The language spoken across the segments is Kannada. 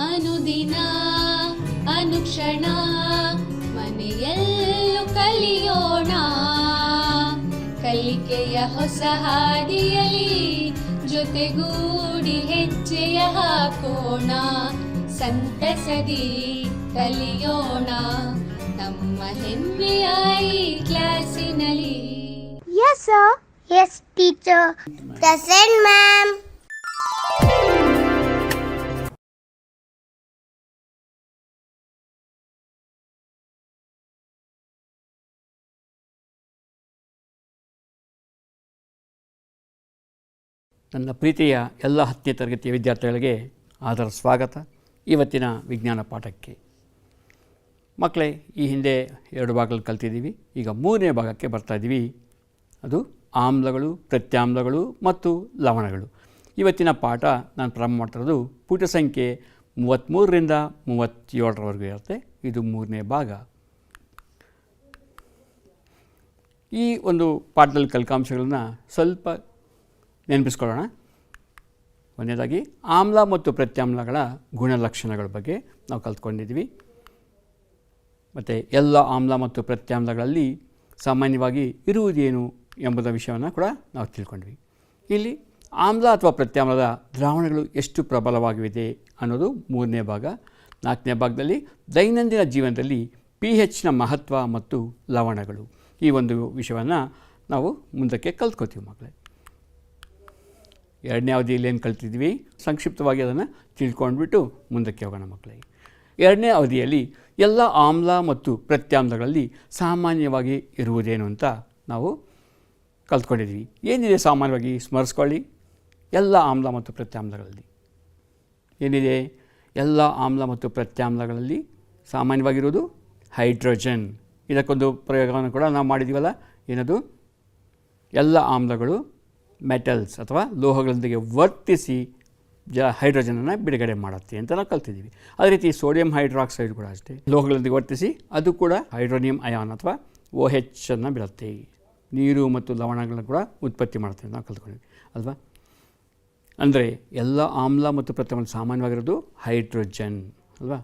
ಅನುದಿನ ಅನುಕ್ಷಣ ಮನೆಯಲ್ಲೂ ಕಲಿಯೋಣ. ಕಲಿಕೆಯ ಹೊಸ ಹಾದಿಯಲಿ ಜೊತೆಗೂಡಿ ಹೆಜ್ಜೆಯ ಹಾಕೋಣ. ಸಂತಸದಿ ಕಲಿಯೋಣ ನಮ್ಮ ಹೆಮ್ಮೆಯ ಈ ಕ್ಲಾಸಿನಲ್ಲಿ. Yes, sir. Yes, teacher. Present, ma'am. ನನ್ನ ಪ್ರೀತಿಯ ಎಲ್ಲ 10ನೇ ತರಗತಿಯ ವಿದ್ಯಾರ್ಥಿಗಳಿಗೆ ಆದರ ಸ್ವಾಗತ ಇವತ್ತಿನ ವಿಜ್ಞಾನ ಪಾಠಕ್ಕೆ. ಮಕ್ಕಳೇ, ಈ ಹಿಂದೆ 2 ಭಾಗಗಳು ಕಲ್ತಿದ್ದೀವಿ. ಈಗ 3ನೇ ಭಾಗಕ್ಕೆ ಬರ್ತಾಯಿದ್ದೀವಿ. ಅದು ಆಮ್ಲಗಳು, ಪ್ರತ್ಯಾಮ್ಲಗಳು ಮತ್ತು ಲವಣಗಳು. ಇವತ್ತಿನ ಪಾಠ ನಾನು ಪ್ರಾರಂಭ ಮಾಡ್ತಿರೋದು ಪುಟ ಸಂಖ್ಯೆ 33ರಿಂದ 37ರವರೆಗೂ ಇರುತ್ತೆ. ಇದು 3ನೇ ಭಾಗ. ಈ ಒಂದು ಪಾಠದಲ್ಲಿ ಕಲಿಕಾಂಶಗಳನ್ನು ಸ್ವಲ್ಪ ನೆನಪಿಸ್ಕೊಳ್ಳೋಣ. ಒಂದನೇದಾಗಿ ಆಮ್ಲ ಮತ್ತು ಪ್ರತ್ಯಾಮ್ಲಗಳ ಗುಣಲಕ್ಷಣಗಳ ಬಗ್ಗೆ ನಾವು ಕಲ್ತ್ಕೊಂಡಿದ್ವಿ. ಮತ್ತು ಎಲ್ಲ ಆಮ್ಲ ಮತ್ತು ಪ್ರತ್ಯಾಮ್ಲಗಳಲ್ಲಿ ಸಾಮಾನ್ಯವಾಗಿ ಇರುವುದೇನು ಎಂಬುದ ವಿಷಯವನ್ನು ಕೂಡ ನಾವು ತಿಳ್ಕೊಂಡ್ವಿ. ಇಲ್ಲಿ ಆಮ್ಲ ಅಥವಾ ಪ್ರತ್ಯಾಮ್ಲದ ದ್ರಾವಣಗಳು ಎಷ್ಟು ಪ್ರಬಲವಾಗಿವೆ ಅನ್ನೋದು 3ನೇ ಭಾಗ. 4ನೇ ಭಾಗದಲ್ಲಿ ದೈನಂದಿನ ಜೀವನದಲ್ಲಿ pHನ ಮಹತ್ವ ಮತ್ತು ಲವಣಗಳು, ಈ ಒಂದು ವಿಷಯವನ್ನು ನಾವು ಮುಂದಕ್ಕೆ ಕಲ್ತ್ಕೋತೀವಿ ಮಕ್ಕಳೇ. 2ನೇ ಅವಧಿಯಲ್ಲಿ ಏನು ಕಲ್ತಿದ್ವಿ ಸಂಕ್ಷಿಪ್ತವಾಗಿ ಅದನ್ನು ತಿಳ್ಕೊಂಡ್ಬಿಟ್ಟು ಮುಂದಕ್ಕೆ ಹೋಗೋಣ ಮಕ್ಕಳೇ. 2ನೇ ಅವಧಿಯಲ್ಲಿ ಎಲ್ಲ ಆಮ್ಲ ಮತ್ತು ಪ್ರತ್ಯಾಮ್ಲಗಳಲ್ಲಿ ಸಾಮಾನ್ಯವಾಗಿ ಇರುವುದೇನು ಅಂತ ನಾವು ಕಲ್ತ್ಕೊಂಡಿದ್ವಿ. ಏನಿದೆ ಸಾಮಾನ್ಯವಾಗಿ ಸ್ಮರಿಸ್ಕೊಳ್ಳಿ. ಎಲ್ಲ ಆಮ್ಲ ಮತ್ತು ಪ್ರತ್ಯಾಮ್ಲಗಳಲ್ಲಿ ಏನಿದೆ? ಎಲ್ಲ ಆಮ್ಲ ಮತ್ತು ಪ್ರತ್ಯಾಮ್ಲಗಳಲ್ಲಿ ಸಾಮಾನ್ಯವಾಗಿರುವುದು ಹೈಡ್ರೋಜನ್. ಇದಕ್ಕೊಂದು ಪ್ರಯೋಗವನ್ನು ಕೂಡ ನಾವು ಮಾಡಿದ್ದೀವಲ್ಲ, ಏನದು? ಎಲ್ಲ ಆಮ್ಲಗಳು ಮೆಟಲ್ಸ್ ಅಥವಾ ಲೋಹಗಳೊಂದಿಗೆ ವರ್ತಿಸಿ ಹೈಡ್ರೋಜನನ್ನು ಬಿಡುಗಡೆ ಮಾಡುತ್ತೆ ಅಂತ ನಾವು ಕಲ್ತಿದ್ದೀವಿ. ಅದೇ ರೀತಿ ಸೋಡಿಯಂ ಹೈಡ್ರಾಕ್ಸೈಡ್ ಕೂಡ ಅಷ್ಟೇ, ಲೋಹಗಳೊಂದಿಗೆ ವರ್ತಿಸಿ ಅದು ಕೂಡ ಹೈಡ್ರೋನಿಯಂ ಅಯಾನ್ ಅಥವಾ OH ಅನ್ನು ಬಿಡುತ್ತೆ. ನೀರು ಮತ್ತು ಲವಣಗಳನ್ನು ಕೂಡ ಉತ್ಪತ್ತಿ ಮಾಡುತ್ತೆ ಅಂತ ನಾವು ಕಲ್ತ್ಕೊಂಡಿದ್ವಿ ಅಲ್ವಾ. ಅಂದರೆ ಎಲ್ಲ ಆಮ್ಲ ಮತ್ತು ಪ್ರತ್ಯಾಮ್ಲ ಸಾಮಾನ್ಯವಾಗಿರೋದು ಹೈಡ್ರೋಜನ್ ಅಲ್ವಾ.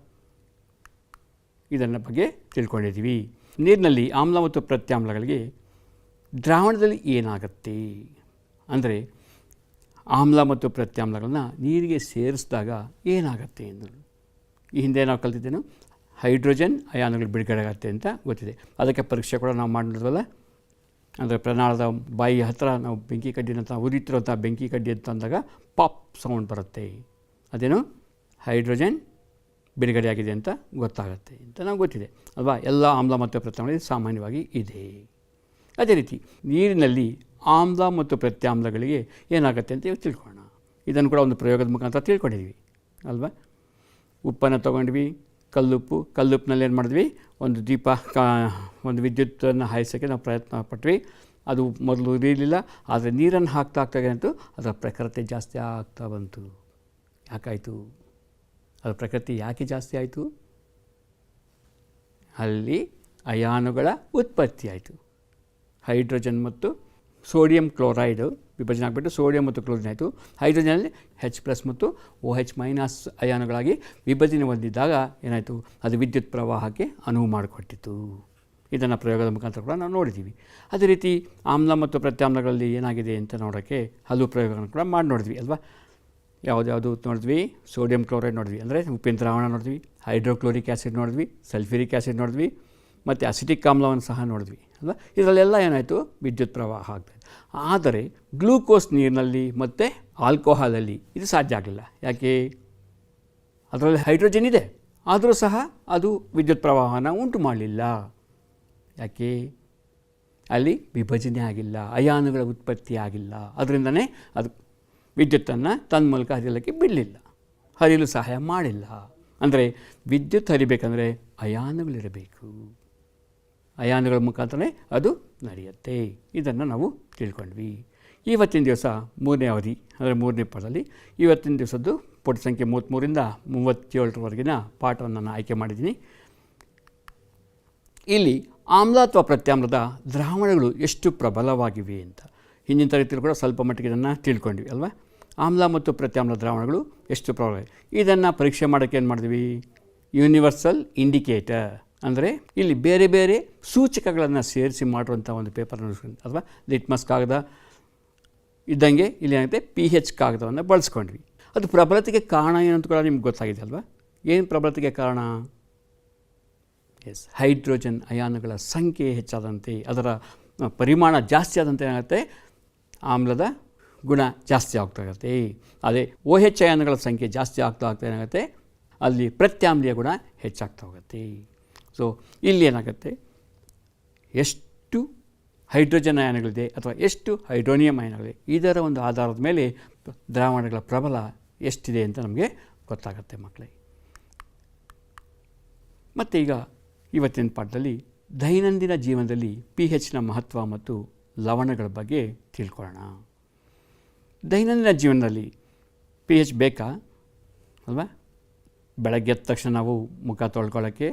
ಇದನ್ನ ಬಗ್ಗೆ ತಿಳ್ಕೊಂಡಿದ್ದೀವಿ. ನೀರಿನಲ್ಲಿ ಆಮ್ಲ ಮತ್ತು ಪ್ರತ್ಯಾಮ್ಲಗಳಿಗೆ ದ್ರಾವಣದಲ್ಲಿ ಏನಾಗುತ್ತೆ ಅಂದರೆ ಆಮ್ಲ ಮತ್ತು ಪ್ರತ್ಯಾಮ್ಲಗಳನ್ನ ನೀರಿಗೆ ಸೇರಿಸಿದಾಗ ಏನಾಗುತ್ತೆ ಎಂದು ಈ ಹಿಂದೆ ನಾವು ಕಲ್ತಿದ್ದೇನು, ಹೈಡ್ರೋಜನ್ ಅಯಾನುಗಳು ಬಿಡುಗಡೆ ಆಗುತ್ತೆ ಅಂತ ಗೊತ್ತಿದೆ. ಅದಕ್ಕೆ ಪರೀಕ್ಷೆ ಕೂಡ ನಾವು ಮಾಡಿದ್ವಲ್ಲ. ಅಂದರೆ ಪ್ರನಾಳದ ಬಾಯಿ ಹತ್ತಿರ ನಾವು ಬೆಂಕಿ ಕಡ್ಡಿನಂತ ಉರಿತಿರೋಂಥ ಬೆಂಕಿ ಕಡ್ಡಿ ಅಂತ ಅಂದಾಗ ಪಾಪ್ ಸೌಂಡ್ ಬರುತ್ತೆ. ಅದೇನು ಹೈಡ್ರೋಜನ್ ಬಿಡುಗಡೆಯಾಗಿದೆ ಅಂತ ಗೊತ್ತಾಗುತ್ತೆ ಅಂತ ನಾವು ಗೊತ್ತಿದೆ ಅಲ್ವಾ. ಎಲ್ಲ ಆಮ್ಲ ಮತ್ತು ಪ್ರತ್ಯಾಮ್ಲ ಸಾಮಾನ್ಯವಾಗಿ ಇದೆ. ಅದೇ ರೀತಿ ನೀರಿನಲ್ಲಿ ಆಮ್ಲ ಮತ್ತು ಪ್ರತ್ಯಾಮ್ಲಗಳಿಗೆ ಏನಾಗುತ್ತೆ ಅಂತ ತಿಳ್ಕೊಳ್ಳೋಣ. ಇದನ್ನು ಕೂಡ ಒಂದು ಪ್ರಯೋಗದ ಮುಖಾಂತರ ತಿಳ್ಕೊಂಡಿದ್ವಿ ಅಲ್ವಾ. ಉಪ್ಪನ್ನು ತೊಗೊಂಡ್ವಿ, ಕಲ್ಲುಪ್ಪಿನಲ್ಲಿ ಏನು ಮಾಡಿದ್ವಿ, ಒಂದು ಒಂದು ವಿದ್ಯುತ್ತನ್ನು ಹಾಯಿಸೋಕ್ಕೆ ನಾವು ಪ್ರಯತ್ನ ಪಟ್ವಿ. ಅದು ಮೊದಲು ಇರಲಿಲ್ಲ, ಆದರೆ ನೀರನ್ನು ಹಾಕ್ತಾಗಂತೂ ಅದರ ಪ್ರಖರತೆ ಜಾಸ್ತಿ ಆಗ್ತಾ ಬಂತು. ಯಾಕಾಯಿತು? ಅದರ ಪ್ರಖರತೆ ಯಾಕೆ ಜಾಸ್ತಿ ಆಯಿತು? ಅಲ್ಲಿ ಅಯಾನುಗಳ ಉತ್ಪತ್ತಿ ಆಯಿತು. ಹೈಡ್ರೋಜನ್ ಮತ್ತು ಸೋಡಿಯಂ ಕ್ಲೋರೈಡು ವಿಭಜನೆ ಆಗಿಬಿಟ್ಟು ಸೋಡಿಯಂ ಮತ್ತು ಕ್ಲೋರಿನ್ ಆಯಿತು. ಹೈಡ್ರೋಜನಲ್ಲಿ H+ ಮತ್ತು OH- ಅಯಾನುಗಳಾಗಿ ವಿಭಜನೆ ಹೊಂದಿದ್ದಾಗ ಏನಾಯಿತು, ಅದು ವಿದ್ಯುತ್ ಪ್ರವಾಹಕ್ಕೆ ಅನುವು ಮಾಡಿಕೊಟ್ಟಿತು. ಇದನ್ನು ಪ್ರಯೋಗದ ಮುಖಾಂತರ ಕೂಡ ನಾವು ನೋಡಿದ್ದೀವಿ. ಅದೇ ರೀತಿ ಆಮ್ಲ ಮತ್ತು ಪ್ರತ್ಯಾಮ್ಲಗಳಲ್ಲಿ ಏನಾಗಿದೆ ಅಂತ ನೋಡೋಕ್ಕೆ ಹಲವು ಪ್ರಯೋಗಗಳನ್ನು ಕೂಡ ಮಾಡಿ ನೋಡಿದ್ವಿ ಅಲ್ವಾ. ಯಾವುದ್ಯಾವುದು ನೋಡಿದ್ವಿ? ಸೋಡಿಯಂ ಕ್ಲೋರೈಡ್ ನೋಡಿದ್ವಿ, ಅಂದರೆ ಉಪ್ಪಿನ ದ್ರಾವಣ ನೋಡಿದ್ವಿ. ಹೈಡ್ರೋಕ್ಲೋರಿಕ್ ಆ್ಯಸಿಡ್ ನೋಡಿದ್ವಿ, ಸಲ್ಫ್ಯೂರಿಕ್ ಆ್ಯಸಿಡ್ ನೋಡಿದ್ವಿ, ಮತ್ತು ಅಸಿಟಿಕ್ ಆಮ್ಲವನ್ನು ಸಹ ನೋಡಿದ್ವಿ ಅಲ್ವಾ. ಇದರಲ್ಲೆಲ್ಲ ಏನಾಯಿತು, ವಿದ್ಯುತ್ ಪ್ರವಾಹ ಆಗ್ತದೆ. ಆದರೆ ಗ್ಲೂಕೋಸ್ ನೀರಿನಲ್ಲಿ ಮತ್ತು ಆಲ್ಕೋಹಾಲಲ್ಲಿ ಇದು ಸಾಧ್ಯ ಆಗಲಿಲ್ಲ. ಯಾಕೆ? ಅದರಲ್ಲಿ ಹೈಡ್ರೋಜನ್ ಇದೆ, ಆದರೂ ಸಹ ಅದು ವಿದ್ಯುತ್ ಪ್ರವಾಹನ ಉಂಟು ಮಾಡಲಿಲ್ಲ. ಯಾಕೆ? ಅಲ್ಲಿ ವಿಭಜನೆ ಆಗಿಲ್ಲ, ಅಯಾನುಗಳ ಉತ್ಪತ್ತಿ ಆಗಿಲ್ಲ. ಅದರಿಂದನೇ ಅದು ವಿದ್ಯುತ್ತನ್ನು ತನ್ನ ಮೂಲಕ ಹರಿಯಲಿಕ್ಕೆ ಬಿಡಲಿಲ್ಲ, ಹರಿಯಲು ಸಹಾಯ ಮಾಡಿಲ್ಲ. ಅಂದರೆ ವಿದ್ಯುತ್ ಹರಿಬೇಕಂದ್ರೆ ಅಯಾನುಗಳಿರಬೇಕು, ಅಯಾನುಗಳ ಮುಖಾಂತರನೇ ಅದು ನಡೆಯುತ್ತೆ. ಇದನ್ನು ನಾವು ತಿಳ್ಕೊಂಡ್ವಿ. ಇವತ್ತಿನ ದಿವಸ 3ನೇ ಅವಧಿ ಅಂದರೆ 3ನೇ ಪಾಠದಲ್ಲಿ ಇವತ್ತಿನ ದಿವಸದ್ದು ಪುಟ ಸಂಖ್ಯೆ 33ರಿಂದ 37ರವರೆಗಿನ ಪಾಠವನ್ನು ನಾನು ಆಯ್ಕೆ ಮಾಡಿದ್ದೀನಿ. ಇಲ್ಲಿ ಆಮ್ಲ ಅಥವಾ ಪ್ರತ್ಯಾಮ್ಲದ ದ್ರಾವಣಗಳು ಎಷ್ಟು ಪ್ರಬಲವಾಗಿವೆ ಅಂತ ಹಿಂದಿನ ತರಗತಿಯಲ್ಲಿ ಕೂಡ ಸ್ವಲ್ಪ ಮಟ್ಟಿಗೆ ಇದನ್ನು ತಿಳ್ಕೊಂಡ್ವಿ ಅಲ್ವಾ. ಆಮ್ಲ ಮತ್ತು ಪ್ರತ್ಯಾಮ್ಲ ದ್ರಾವಣಗಳು ಎಷ್ಟು ಪ್ರಭಾವ. ಇದನ್ನು ಪರೀಕ್ಷೆ ಮಾಡೋಕ್ಕೆ ಏನು ಮಾಡಿದ್ವಿ, ಯೂನಿವರ್ಸಲ್ ಇಂಡಿಕೇಟರ್ ಅಂದರೆ ಇಲ್ಲಿ ಬೇರೆ ಬೇರೆ ಸೂಚಕಗಳನ್ನು ಸೇರಿಸಿ ಮಾಡಿರುವಂಥ ಒಂದು ಪೇಪರ್ನ ಅಥವಾ ಲಿಟ್ಮಸ್ ಕಾಗದ ಇದ್ದಂಗೆ ಇಲ್ಲಿ ಏನಾಗುತ್ತೆ pH ಕಾಗದವನ್ನು ಬಳಸ್ಕೊಂಡ್ವಿ. ಅದು ಪ್ರಬಲತೆಗೆ ಕಾರಣ ಏನಂತ ಕೂಡ ನಿಮ್ಗೆ ಗೊತ್ತಾಗಿದೆ ಅಲ್ವಾ. ಏನು ಪ್ರಬಲತೆಗೆ ಕಾರಣ? ಎಸ್, ಹೈಡ್ರೋಜನ್ ಅಯಾನುಗಳ ಸಂಖ್ಯೆ ಹೆಚ್ಚಾದಂತೆ, ಅದರ ಪರಿಮಾಣ ಜಾಸ್ತಿ ಆದಂತೆ ಏನಾಗುತ್ತೆ, ಆಮ್ಲದ ಗುಣ ಜಾಸ್ತಿ ಆಗ್ತಾ ಇರುತ್ತೆ. ಅದೇ OH ಅಯಾನುಗಳ ಸಂಖ್ಯೆ ಜಾಸ್ತಿ ಆಗ್ತಾ ಏನಾಗುತ್ತೆ, ಅಲ್ಲಿ ಪ್ರತ್ಯಾಮ್ಲೀಯ ಗುಣ ಹೆಚ್ಚಾಗ್ತಾ ಹೋಗುತ್ತೆ. ಸೊ ಇಲ್ಲಿ ಏನಾಗುತ್ತೆ, ಎಷ್ಟು ಹೈಡ್ರೋಜನ್ ಅಯಾನುಗಳಿದೆ ಅಥವಾ ಎಷ್ಟು ಹೈಡ್ರೋನಿಯಂ ಅಯಾನುಗಳಿದೆ, ಇದರ ಒಂದು ಆಧಾರದ ಮೇಲೆ ದ್ರಾವಣಗಳ ಪ್ರಬಲ ಎಷ್ಟಿದೆ ಅಂತ ನಮಗೆ ಗೊತ್ತಾಗುತ್ತೆ ಮಕ್ಕಳೇ. ಮತ್ತು ಈಗ ಇವತ್ತಿನ ಪಾಠದಲ್ಲಿ ದೈನಂದಿನ ಜೀವನದಲ್ಲಿ pHನ ಮಹತ್ವ ಮತ್ತು ಲವಣಗಳ ಬಗ್ಗೆ ತಿಳ್ಕೊಳ್ಳೋಣ. ದೈನಂದಿನ ಜೀವನದಲ್ಲಿ pH ಬೇಕಾ ಅಲ್ವಾ? ಬೆಳಗ್ಗೆ ಎದ್ದ ತಕ್ಷಣ ನಾವು ಮುಖ ತೊಳ್ಕೊಳ್ಳೋಕ್ಕೆ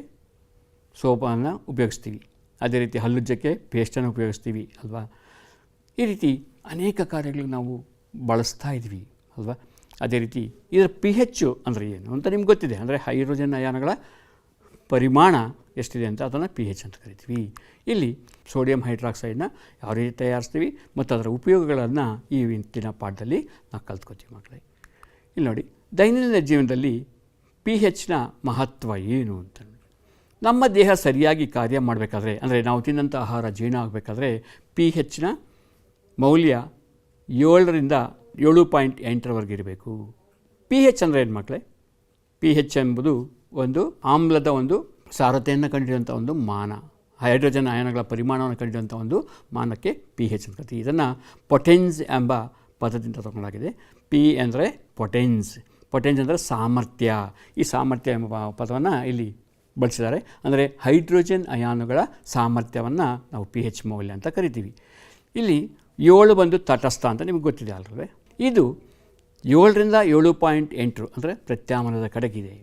ಸೋಪನ್ನು ಉಪಯೋಗಿಸ್ತೀವಿ, ಅದೇ ರೀತಿ ಹಲ್ಲುಜ್ಜಕ್ಕೆ ಪೇಸ್ಟನ್ನು ಉಪಯೋಗಿಸ್ತೀವಿ ಅಲ್ವಾ. ಈ ರೀತಿ ಅನೇಕ ಕಾರ್ಯಗಳಿಗೆ ನಾವು ಬಳಸ್ತಾ ಇದ್ವಿ ಅಲ್ವಾ. ಅದೇ ರೀತಿ ಇದರ pH ಅಂದರೆ ಏನು ಅಂತ ನಿಮ್ಗೆ ಗೊತ್ತಿದೆ. ಅಂದರೆ ಹೈಡ್ರೋಜನ್ ಅಯಾನುಗಳ ಪರಿಮಾಣ ಎಷ್ಟಿದೆ ಅಂತ ಅದನ್ನು pH ಅಂತ ಕರಿತೀವಿ. ಇಲ್ಲಿ ಸೋಡಿಯಂ ಹೈಡ್ರಾಕ್ಸೈಡನ್ನ ಯಾವ ರೀತಿ ತಯಾರಿಸ್ತೀವಿ ಮತ್ತು ಅದರ ಉಪಯೋಗಗಳನ್ನು ಈ ಇಂದಿನ ಪಾಠದಲ್ಲಿ ನಾವು ಕಲ್ತ್ಕೊತೀವಿ ಮಕ್ಕಳೇ. ಇಲ್ಲಿ ನೋಡಿ, ದೈನಂದಿನ ಜೀವನದಲ್ಲಿ pHನ ಮಹತ್ವ ಏನು ಅಂತ. ನಮ್ಮ ದೇಹ ಸರಿಯಾಗಿ ಕಾರ್ಯ ಮಾಡಬೇಕಾದ್ರೆ, ಅಂದರೆ ನಾವು ತಿನ್ನಂಥ ಆಹಾರ ಜೀರ್ಣ ಆಗಬೇಕಾದ್ರೆ pHನ ಮೌಲ್ಯ 7ರಿಂದ 7.8 ಇರಬೇಕು. pH ಅಂದರೆ ಏನು ಮಕ್ಕಳೇ? pH ಎಂಬುದು ಒಂದು ಆಮ್ಲದ ಒಂದು ಸಾರತೆಯನ್ನು ಕಂಡಿರುವಂಥ ಒಂದು ಮಾನ, ಹೈಡ್ರೋಜನ್ ಅಯಾನುಗಳ ಪರಿಮಾಣವನ್ನು ಕಂಡಿರುವಂಥ ಒಂದು ಮಾನಕ್ಕೆ pH ಅಂತ. ಇದನ್ನು ಪೊಟೆನ್ಸ್ ಎಂಬ ಪದದಿಂದ ತಗೊಂಡಾಗಿದೆ. P ಅಂದರೆ ಪೊಟೆನ್ಸ್, ಪೊಟೆನ್ಸ್ ಅಂದರೆ ಸಾಮರ್ಥ್ಯ. ಈ ಸಾಮರ್ಥ್ಯ ಎಂಬ ಪದವನ್ನು ಇಲ್ಲಿ ಬಳಸಿದ್ದಾರೆ. ಅಂದರೆ ಹೈಡ್ರೋಜನ್ ಅಯಾನುಗಳ ಸಾಮರ್ಥ್ಯವನ್ನು ನಾವು pH ಮೌಲ್ಯ ಅಂತ ಕರಿತೀವಿ. ಇಲ್ಲಿ 7 ಬಂದು ತಟಸ್ಥ ಅಂತ ನಿಮಗೆ ಗೊತ್ತಿದೆ ಅಲ್ವೇ. ಇದು 7ರಿಂದ 7.8 ಅಂದರೆ ಪ್ರತ್ಯಾಮ್ಲದ ಕಡೆಗಿದೆ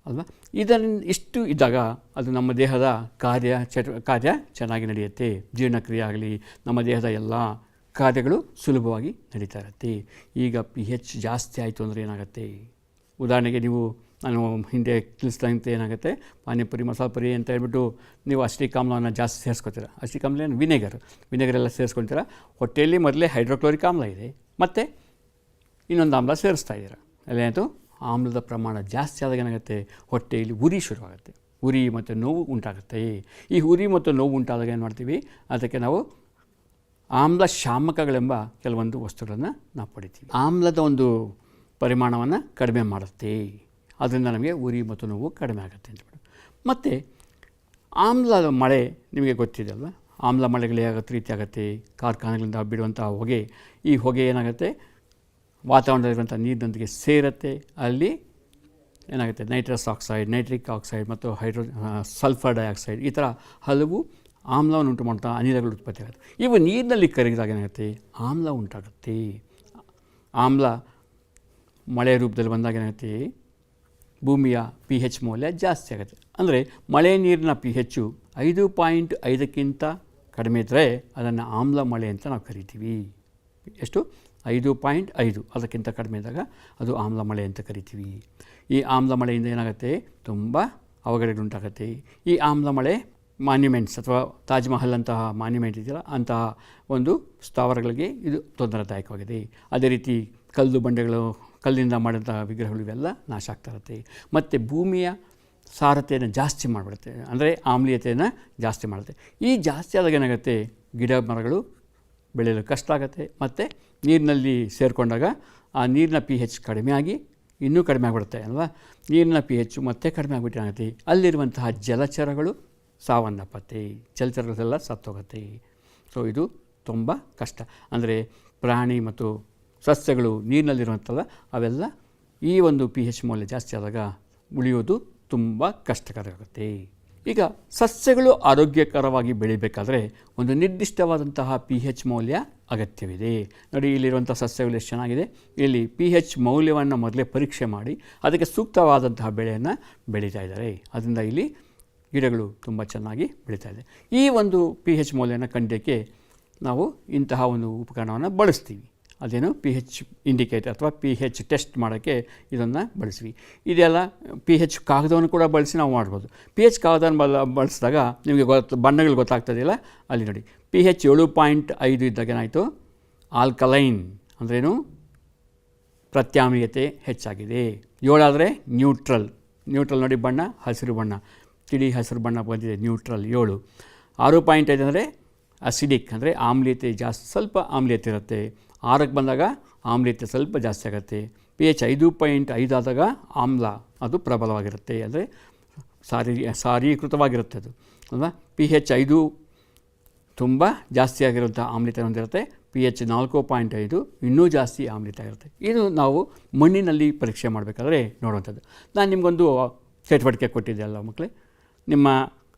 ಅಲ್ವಾ. ಇದರಿಂದ ಇಷ್ಟು ಇದ್ದಾಗ ಅದು ನಮ್ಮ ದೇಹದ ಕಾರ್ಯ ಚೆನ್ನಾಗಿ ನಡೆಯುತ್ತೆ. ಜೀರ್ಣಕ್ರಿಯೆ ಆಗಲಿ, ನಮ್ಮ ದೇಹದ ಎಲ್ಲ ಕಾರ್ಯಗಳು ಸುಲಭವಾಗಿ ನಡೀತಾ ಇರುತ್ತೆ. ಈಗ pH ಜಾಸ್ತಿ ಆಯಿತು ಅಂದರೆ ಏನಾಗುತ್ತೆ? ಉದಾಹರಣೆಗೆ ನಾನು ಹಿಂದೆ ತಿಳಿಸ್ದಂತೆ ಏನಾಗುತ್ತೆ, ಪಾನಿಪುರಿ ಮಸಾಲೆ ಪುರಿ ಅಂತ ಹೇಳ್ಬಿಟ್ಟು ನೀವು ಅಸ್ಟಿಕ್ ಆಮ್ಲವನ್ನು ಜಾಸ್ತಿ ಸೇರಿಸ್ಕೊತೀರ. ಅಸ್ಟಿಕ್ ಆಮ್ಲ ಏನು, ವಿನೆಗರೆಲ್ಲ ಸೇರಿಸ್ಕೊಳ್ತೀರ. ಹೊಟ್ಟೆಯಲ್ಲಿ ಮೊದಲೇ ಹೈಡ್ರೋಕ್ಲೋರಿಕ್ ಆಮ್ಲ ಇದೆ, ಮತ್ತು ಇನ್ನೊಂದು ಆಮ್ಲ ಸೇರಿಸ್ತಾ ಇದ್ದೀರ. ಅಲ್ಲೇನಾಯಿತು, ಆಮ್ಲದ ಪ್ರಮಾಣ ಜಾಸ್ತಿ ಆದಾಗ ಏನಾಗುತ್ತೆ, ಹೊಟ್ಟೆಯಲ್ಲಿ ಉರಿ ಶುರುವಾಗುತ್ತೆ, ಉರಿ ಮತ್ತು ನೋವು ಉಂಟಾಗುತ್ತೆ. ಈ ಉರಿ ಮತ್ತು ನೋವು ಉಂಟಾದಾಗ ಏನು ಮಾಡ್ತೀವಿ, ಅದಕ್ಕೆ ನಾವು ಆಮ್ಲ ಶಾಮಕಗಳೆಂಬ ಕೆಲವೊಂದು ವಸ್ತುಗಳನ್ನು ನಾವು ಪಡಿತೀವಿ. ಆಮ್ಲದ ಒಂದು ಪರಿಮಾಣವನ್ನು ಕಡಿಮೆ ಮಾಡುತ್ತೆ, ಅದರಿಂದ ನಮಗೆ ಉರಿ ಮತ್ತು ನೋವು ಕಡಿಮೆ ಆಗುತ್ತೆ ಅಂತೇಳಿ. ಮತ್ತು ಆಮ್ಲದ ಮಳೆ ನಿಮಗೆ ಗೊತ್ತಿದೆ ಅಲ್ವ. ಆಮ್ಲ ಮಳೆಗಳು ಯಾವ ರೀತಿ ಆಗುತ್ತೆ, ಕಾರ್ಖಾನೆಗಳಿಂದ ಬಿಡುವಂಥ ಹೊಗೆ, ಈ ಹೊಗೆ ಏನಾಗುತ್ತೆ, ವಾತಾವರಣದಲ್ಲಿರುವಂಥ ನೀರಿನೊಂದಿಗೆ ಸೇರುತ್ತೆ. ಅಲ್ಲಿ ಏನಾಗುತ್ತೆ, ನೈಟ್ರಸ್ ಆಕ್ಸೈಡ್, ನೈಟ್ರಿಕ್ ಆಕ್ಸೈಡ್ ಮತ್ತು ಸಲ್ಫರ್ ಡೈಆಕ್ಸೈಡ್, ಈ ಥರ ಹಲವು ಆಮ್ಲವನ್ನು ಉಂಟು ಮಾಡ್ತಾ ಅನಿಲಗಳು ಉತ್ಪತ್ತಿ ಆಗುತ್ತೆ. ಇವು ನೀರಿನಲ್ಲಿ ಕರಗಿದಾಗ ಏನಾಗುತ್ತೆ, ಆಮ್ಲ ಉಂಟಾಗುತ್ತೆ. ಆಮ್ಲ ಮಳೆ ರೂಪದಲ್ಲಿ ಬಂದಾಗ ಏನಾಗುತ್ತೆ, ಭೂಮಿಯ pH ಮೌಲ್ಯ ಜಾಸ್ತಿ ಆಗುತ್ತೆ. ಅಂದರೆ ಮಳೆ ನೀರಿನ pH 5.5ಕ್ಕಿಂತ ಕಡಿಮೆ ಇದ್ದರೆ ಅದನ್ನು ಆಮ್ಲ ಮಳೆ ಅಂತ ನಾವು ಕರಿತೀವಿ. ಎಷ್ಟು? 5.5, ಅದಕ್ಕಿಂತ ಕಡಿಮೆ ಇದ್ದಾಗ ಅದು ಆಮ್ಲ ಮಳೆ ಅಂತ ಕರಿತೀವಿ. ಈ ಆಮ್ಲ ಮಳೆಯಿಂದ ಏನಾಗುತ್ತೆ, ತುಂಬ ಅವಘಡಗಳುಂಟಾಗುತ್ತೆ. ಈ ಆಮ್ಲ ಮಳೆ ಮಾನ್ಯುಮೆಂಟ್ಸ್ ಅಥವಾ ತಾಜ್ ಮಹಲ್ ಅಂತಹ ಮಾನ್ಯುಮೆಂಟ್ ಇದೆಯಲ್ಲ, ಅಂತಹ ಒಂದು ಸ್ಥಾವರಗಳಿಗೆ ಇದು ತೊಂದರೆದಾಯಕವಾಗಿದೆ. ಅದೇ ರೀತಿ ಕಲ್ಲು ಬಂಡೆಗಳು, ಕಲ್ಲಿಂದ ಮಾಡಿದಂಥ ವಿಗ್ರಹಗಳು ಇವೆಲ್ಲ ನಾಶ ಆಗ್ತಾ ಇರುತ್ತೆ. ಮತ್ತು ಭೂಮಿಯ ಸಾರತೆಯನ್ನು ಜಾಸ್ತಿ ಮಾಡಿಬಿಡುತ್ತೆ, ಅಂದರೆ ಆಮ್ಲೀಯತೆಯನ್ನು ಜಾಸ್ತಿ ಮಾಡುತ್ತೆ. ಈ ಜಾಸ್ತಿ ಆದಾಗ ಏನಾಗುತ್ತೆ, ಗಿಡ ಮರಗಳು ಬೆಳೆಯಲು ಕಷ್ಟ ಆಗುತ್ತೆ. ಮತ್ತು ನೀರಿನಲ್ಲಿ ಸೇರಿಕೊಂಡಾಗ ಆ ನೀರಿನ pH ಕಡಿಮೆ ಆಗಿ ಇನ್ನೂ ಕಡಿಮೆ ಆಗಿಬಿಡುತ್ತೆ ಅಲ್ವಾ. ನೀರಿನ pH ಮತ್ತೆ ಕಡಿಮೆ ಆಗಿಬಿಟ್ಟು ಏನಾಗುತ್ತೆ, ಅಲ್ಲಿರುವಂತಹ ಜಲಚರಗಳು ಸಾವನ್ನಪ್ಪತ್ತೆ, ಜಲಚರಗಳೆಲ್ಲ ಸತ್ತೋಗುತ್ತೆ. ಸೊ ಇದು ತುಂಬ ಕಷ್ಟ. ಅಂದರೆ ಪ್ರಾಣಿ ಮತ್ತು ಸಸ್ಯಗಳು ನೀರಿನಲ್ಲಿರುವಂಥಲ್ಲ, ಅವೆಲ್ಲ ಈ ಒಂದು pH ಮೌಲ್ಯ ಜಾಸ್ತಿ ಆದಾಗ ಉಳಿಯೋದು ತುಂಬ ಕಷ್ಟಕರ ಆಗುತ್ತೆ. ಈಗ ಸಸ್ಯಗಳು ಆರೋಗ್ಯಕರವಾಗಿ ಬೆಳಿಬೇಕಾದ್ರೆ ಒಂದು ನಿರ್ದಿಷ್ಟವಾದಂತಹ pH ಮೌಲ್ಯ ಅಗತ್ಯವಿದೆ. ನೋಡಿ, ಇಲ್ಲಿರುವಂಥ ಸಸ್ಯಗಳು ಎಷ್ಟು ಚೆನ್ನಾಗಿದೆ. ಇಲ್ಲಿ pH ಮೌಲ್ಯವನ್ನು ಮೊದಲೇ ಪರೀಕ್ಷೆ ಮಾಡಿ ಅದಕ್ಕೆ ಸೂಕ್ತವಾದಂತಹ ಬೆಳೆಯನ್ನು ಬೆಳೀತಾ ಇದ್ದಾರೆ. ಅದರಿಂದ ಇಲ್ಲಿ ಗಿಡಗಳು ತುಂಬ ಚೆನ್ನಾಗಿ ಬೆಳೀತಾ ಇದೆ. ಈ ಒಂದು pH ಮೌಲ್ಯನ ಕಂಡಕ್ಕೆ ನಾವು ಇಂತಹ ಒಂದು ಉಪಕರಣವನ್ನು ಬಳಸ್ತೀವಿ. ಅದೇನು pH ಇಂಡಿಕೇಟರ್ ಅಥವಾ pH ಟೆಸ್ಟ್ ಮಾಡೋಕ್ಕೆ ಇದನ್ನು ಬಳಸ್ವಿ. ಇದೆಲ್ಲ pH ಕಾಗದವನ್ನು ಕೂಡ ಬಳಸಿ ನಾವು ಮಾಡ್ಬೋದು. pH ಕಾಗದವನ್ನು ಬಳಸಿದಾಗ ನಿಮಗೆ ಬಣ್ಣಗಳು ಗೊತ್ತಾಗ್ತದೆಯಲ್ಲ, ಅಲ್ಲಿ ನೋಡಿ pH 7.5 ಇದ್ದಾಗ ಏನಾಯಿತು, ಆಲ್ಕಲೈನ್ ಅಂದ್ರೇನು, ಪ್ರತ್ಯಾಮ್ಲೀಯತೆ ಹೆಚ್ಚಾಗಿದೆ. 7 ಆದರೆ ನ್ಯೂಟ್ರಲ್ ನೋಡಿ ಬಣ್ಣ ಹಸಿರು ಬಣ್ಣ, ತಿಳಿ ಹಸಿರು ಬಣ್ಣ ಬಂದಿದೆ, ನ್ಯೂಟ್ರಲ್ 7. 6.5 ಅಂದರೆ ಅಸಿಡಿಕ್ ಅಂದರೆ ಆಮ್ಲೀಯತೆ ಜಾಸ್ತಿ, ಸ್ವಲ್ಪ ಆಮ್ಲೀಯತೆ ಇರುತ್ತೆ. 6ಕ್ಕೆ ಬಂದಾಗ ಆಮ್ಲೀಯತೆ ಸ್ವಲ್ಪ ಜಾಸ್ತಿ ಆಗುತ್ತೆ. pH 5.5 ಆದಾಗ ಆಮ್ಲ ಅದು ಪ್ರಬಲವಾಗಿರುತ್ತೆ, ಅಂದರೆ ಸಾರೀಕೃತವಾಗಿರುತ್ತೆ ಅದು ಅಲ್ವಾ. pH 5 ತುಂಬ ಜಾಸ್ತಿ ಆಗಿರುವಂಥ ಆಮ್ಲೀಯತೆ ಹೊಂದಿರುತ್ತೆ. pH 4.5 ಇನ್ನೂ ಜಾಸ್ತಿ ಆಮ್ಲೀಯತೆ ಆಗಿರುತ್ತೆ. ಇದು ನಾವು ಮಣ್ಣಿನಲ್ಲಿ ಪರೀಕ್ಷೆ ಮಾಡಬೇಕಾದ್ರೆ ನೋಡುವಂಥದ್ದು. ನಾನು ನಿಮಗೊಂದು ಚಟುವಟಿಕೆ ಕೊಟ್ಟಿದ್ದೆ ಅಲ್ಲ ಮಕ್ಕಳೇ, ನಿಮ್ಮ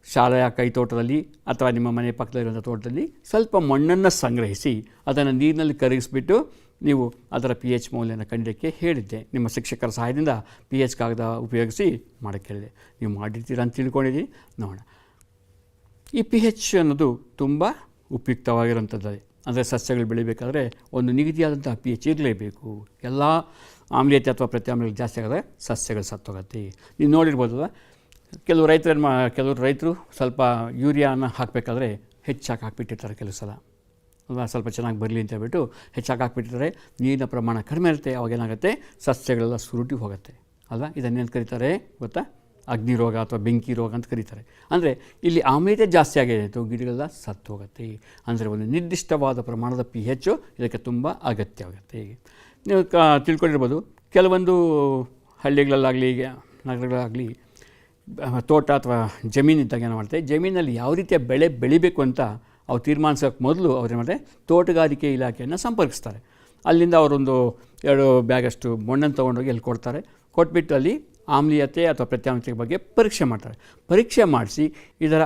ಶಾಲೆಯ ಕೈತೋಟದಲ್ಲಿ ಅಥವಾ ನಿಮ್ಮ ಮನೆ ಪಕ್ಕದಲ್ಲಿರುವಂಥ ತೋಟದಲ್ಲಿ ಸ್ವಲ್ಪ ಮಣ್ಣನ್ನು ಸಂಗ್ರಹಿಸಿ ಅದನ್ನು ನೀರಿನಲ್ಲಿ ಕರಗಿಸ್ಬಿಟ್ಟು ನೀವು ಅದರ pH ಮೌಲ್ಯನ ಕಂಡಿದ್ದಕ್ಕೆ ಹೇಳಿದ್ದೆ. ನಿಮ್ಮ ಶಿಕ್ಷಕರ ಸಹಾಯದಿಂದ pH ಕಾಗದ ಉಪಯೋಗಿಸಿ ಮಾಡೋಕ್ಕೆ ಹೇಳಿದೆ. ನೀವು ಮಾಡಿರ್ತೀರ ಅಂತ ತಿಳ್ಕೊಂಡಿದ್ದೀನಿ. ನೋಡೋಣ, ಈ pH ಅನ್ನೋದು ತುಂಬ ಉಪಯುಕ್ತವಾಗಿರುವಂಥದ್ದು. ಅಂದರೆ ಸಸ್ಯಗಳು ಬೆಳಿಬೇಕಾದ್ರೆ ಒಂದು ನಿಗದಿಯಾದಂಥ pH ಇರಲೇಬೇಕು. ಎಲ್ಲ ಆಮ್ಲೀಯತೆ ಅಥವಾ ಪ್ರತ್ಯಾಮ್ಲೀಯತೆ ಜಾಸ್ತಿ ಆಗಿದ್ರೆ ಸಸ್ಯಗಳು ಸತ್ತೋಗುತ್ತೆ. ನೀವು ನೋಡಿರ್ಬೋದಲ್ಲ, ಕೆಲವು ರೈತರು ಸ್ವಲ್ಪ ಯೂರಿಯಾನ ಹಾಕಬೇಕಾದ್ರೆ ಹೆಚ್ಚಾಗಿ ಹಾಕ್ಬಿಟ್ಟಿರ್ತಾರೆ ಕೆಲವು ಸಲ ಅಲ್ವಾ, ಸ್ವಲ್ಪ ಚೆನ್ನಾಗಿ ಬರಲಿ ಅಂತ ಹೇಳ್ಬಿಟ್ಟು ಹೆಚ್ಚಾಗಿ ಹಾಕ್ಬಿಟ್ಟಿರ್ತಾರೆ. ನೀರಿನ ಪ್ರಮಾಣ ಕಡಿಮೆ ಇರುತ್ತೆ, ಅವಾಗೇನಾಗುತ್ತೆ, ಸಸ್ಯಗಳೆಲ್ಲ ಸುರುಟಿ ಹೋಗುತ್ತೆ ಅಲ್ವಾ. ಇದನ್ನೇನು ಕರೀತಾರೆ ಗೊತ್ತಾ, ಅಗ್ನಿ ರೋಗ ಅಥವಾ ಬೆಂಕಿ ರೋಗ ಅಂತ ಕರೀತಾರೆ. ಅಂದರೆ ಇಲ್ಲಿ ಆಮ್ಲೀಯತೆ ಜಾಸ್ತಿ ಆಗಿದೆ, ಗಿಡಗಳೆಲ್ಲ ಸತ್ತು ಹೋಗುತ್ತೆ. ಅಂದರೆ ಒಂದು ನಿರ್ದಿಷ್ಟವಾದ ಪ್ರಮಾಣದ pH ಇದಕ್ಕೆ ತುಂಬ ಅಗತ್ಯವಾಗುತ್ತೆ. ನೀವು ತಿಳ್ಕೊಂಡಿರ್ಬೋದು, ಕೆಲವೊಂದು ಹಳ್ಳಿಗಳಲ್ಲಾಗಲಿ ನಗರಗಳಾಗಲಿ ತೋಟ ಅಥವಾ ಜಮೀನಿದ್ದಾಗ ಏನು ಮಾಡ್ತಾರೆ, ಜಮೀನಲ್ಲಿ ಯಾವ ರೀತಿಯ ಬೆಳೆ ಬೆಳಿಬೇಕು ಅಂತ ಅವ್ರು ತೀರ್ಮಾನಿಸೋಕ್ಕೆ ಮೊದಲು ಅವ್ರು ಏನು ಮಾಡ್ತಾರೆ, ತೋಟಗಾರಿಕೆ ಇಲಾಖೆಯನ್ನು ಸಂಪರ್ಕಿಸ್ತಾರೆ. ಅಲ್ಲಿಂದ ಅವರೊಂದು 2 ಬ್ಯಾಗಷ್ಟು ಮಣ್ಣನ್ನು ತೊಗೊಂಡೋಗಿ ಅಲ್ಲಿ ಕೊಡ್ತಾರೆ. ಕೊಟ್ಬಿಟ್ಟು ಅಲ್ಲಿ ಆಮ್ಲೀಯತೆ ಅಥವಾ ಪ್ರತ್ಯಾಮ್ಲೀಯತೆ ಬಗ್ಗೆ ಪರೀಕ್ಷೆ ಮಾಡ್ತಾರೆ. ಪರೀಕ್ಷೆ ಮಾಡಿಸಿ ಇದರ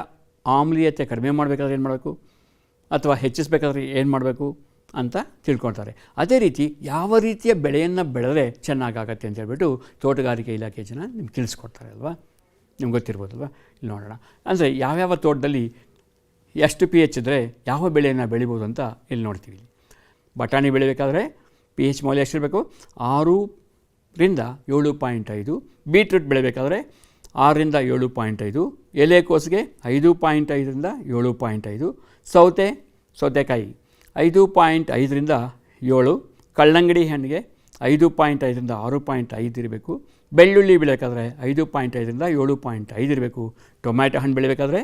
ಆಮ್ಲೀಯತೆ ಕಡಿಮೆ ಮಾಡಬೇಕಾದ್ರೆ ಏನು ಮಾಡಬೇಕು ಅಥವಾ ಹೆಚ್ಚಿಸಬೇಕಾದ್ರೆ ಏನು ಮಾಡಬೇಕು ಅಂತ ತಿಳ್ಕೊಳ್ತಾರೆ. ಅದೇ ರೀತಿ ಯಾವ ರೀತಿಯ ಬೆಳೆಯನ್ನು ಬೆಳೆದರೆ ಚೆನ್ನಾಗಾಗತ್ತೆ ಅಂತ ಹೇಳ್ಬಿಟ್ಟು ತೋಟಗಾರಿಕೆ ಇಲಾಖೆ ಜನ ನಿಮ್ಗೆ ತಿಳಿಸ್ಕೊಡ್ತಾರೆ ಅಲ್ವಾ, ನಿಮ್ಗೆ ಗೊತ್ತಿರ್ಬೋದಲ್ವ. ಇಲ್ಲಿ ನೋಡೋಣ, ಅಂದರೆ ಯಾವ್ಯಾವ ತೋಟದಲ್ಲಿ ಎಷ್ಟು pH ಇದ್ದರೆ ಯಾವ ಬೆಳೆಯನ್ನು ಬೆಳಿಬೋದು ಅಂತ ಇಲ್ಲಿ ನೋಡ್ತೀವಿ. ಬಟಾಣಿ ಬೆಳಿಬೇಕಾದ್ರೆ pH ಮೌಲ್ಯ ಎಷ್ಟಿರಬೇಕು, 6ರಿಂದ 7.5. ಬೀಟ್ರೂಟ್ ಬೆಳಿಬೇಕಾದ್ರೆ 6ರಿಂದ 7.5. ಎಲೆಕೋಸಿಗೆ 5.5ರಿಂದ 7.5. ಸೌತೆಕಾಯಿ 5.5ರಿಂದ 7. ಕಲ್ಲಂಗಡಿ ಹಣ್ಣಿಗೆ 5.5ರಿಂದ 6.5 ಇರಬೇಕು. ಬೆಳ್ಳುಳ್ಳಿ ಬೆಳೆಬೇಕಾದ್ರೆ 5.5ರಿಂದ 7.5 ಇರಬೇಕು. ಟೊಮ್ಯಾಟೊ ಹಣ್ಣು ಬೆಳಿಬೇಕಾದ್ರೆ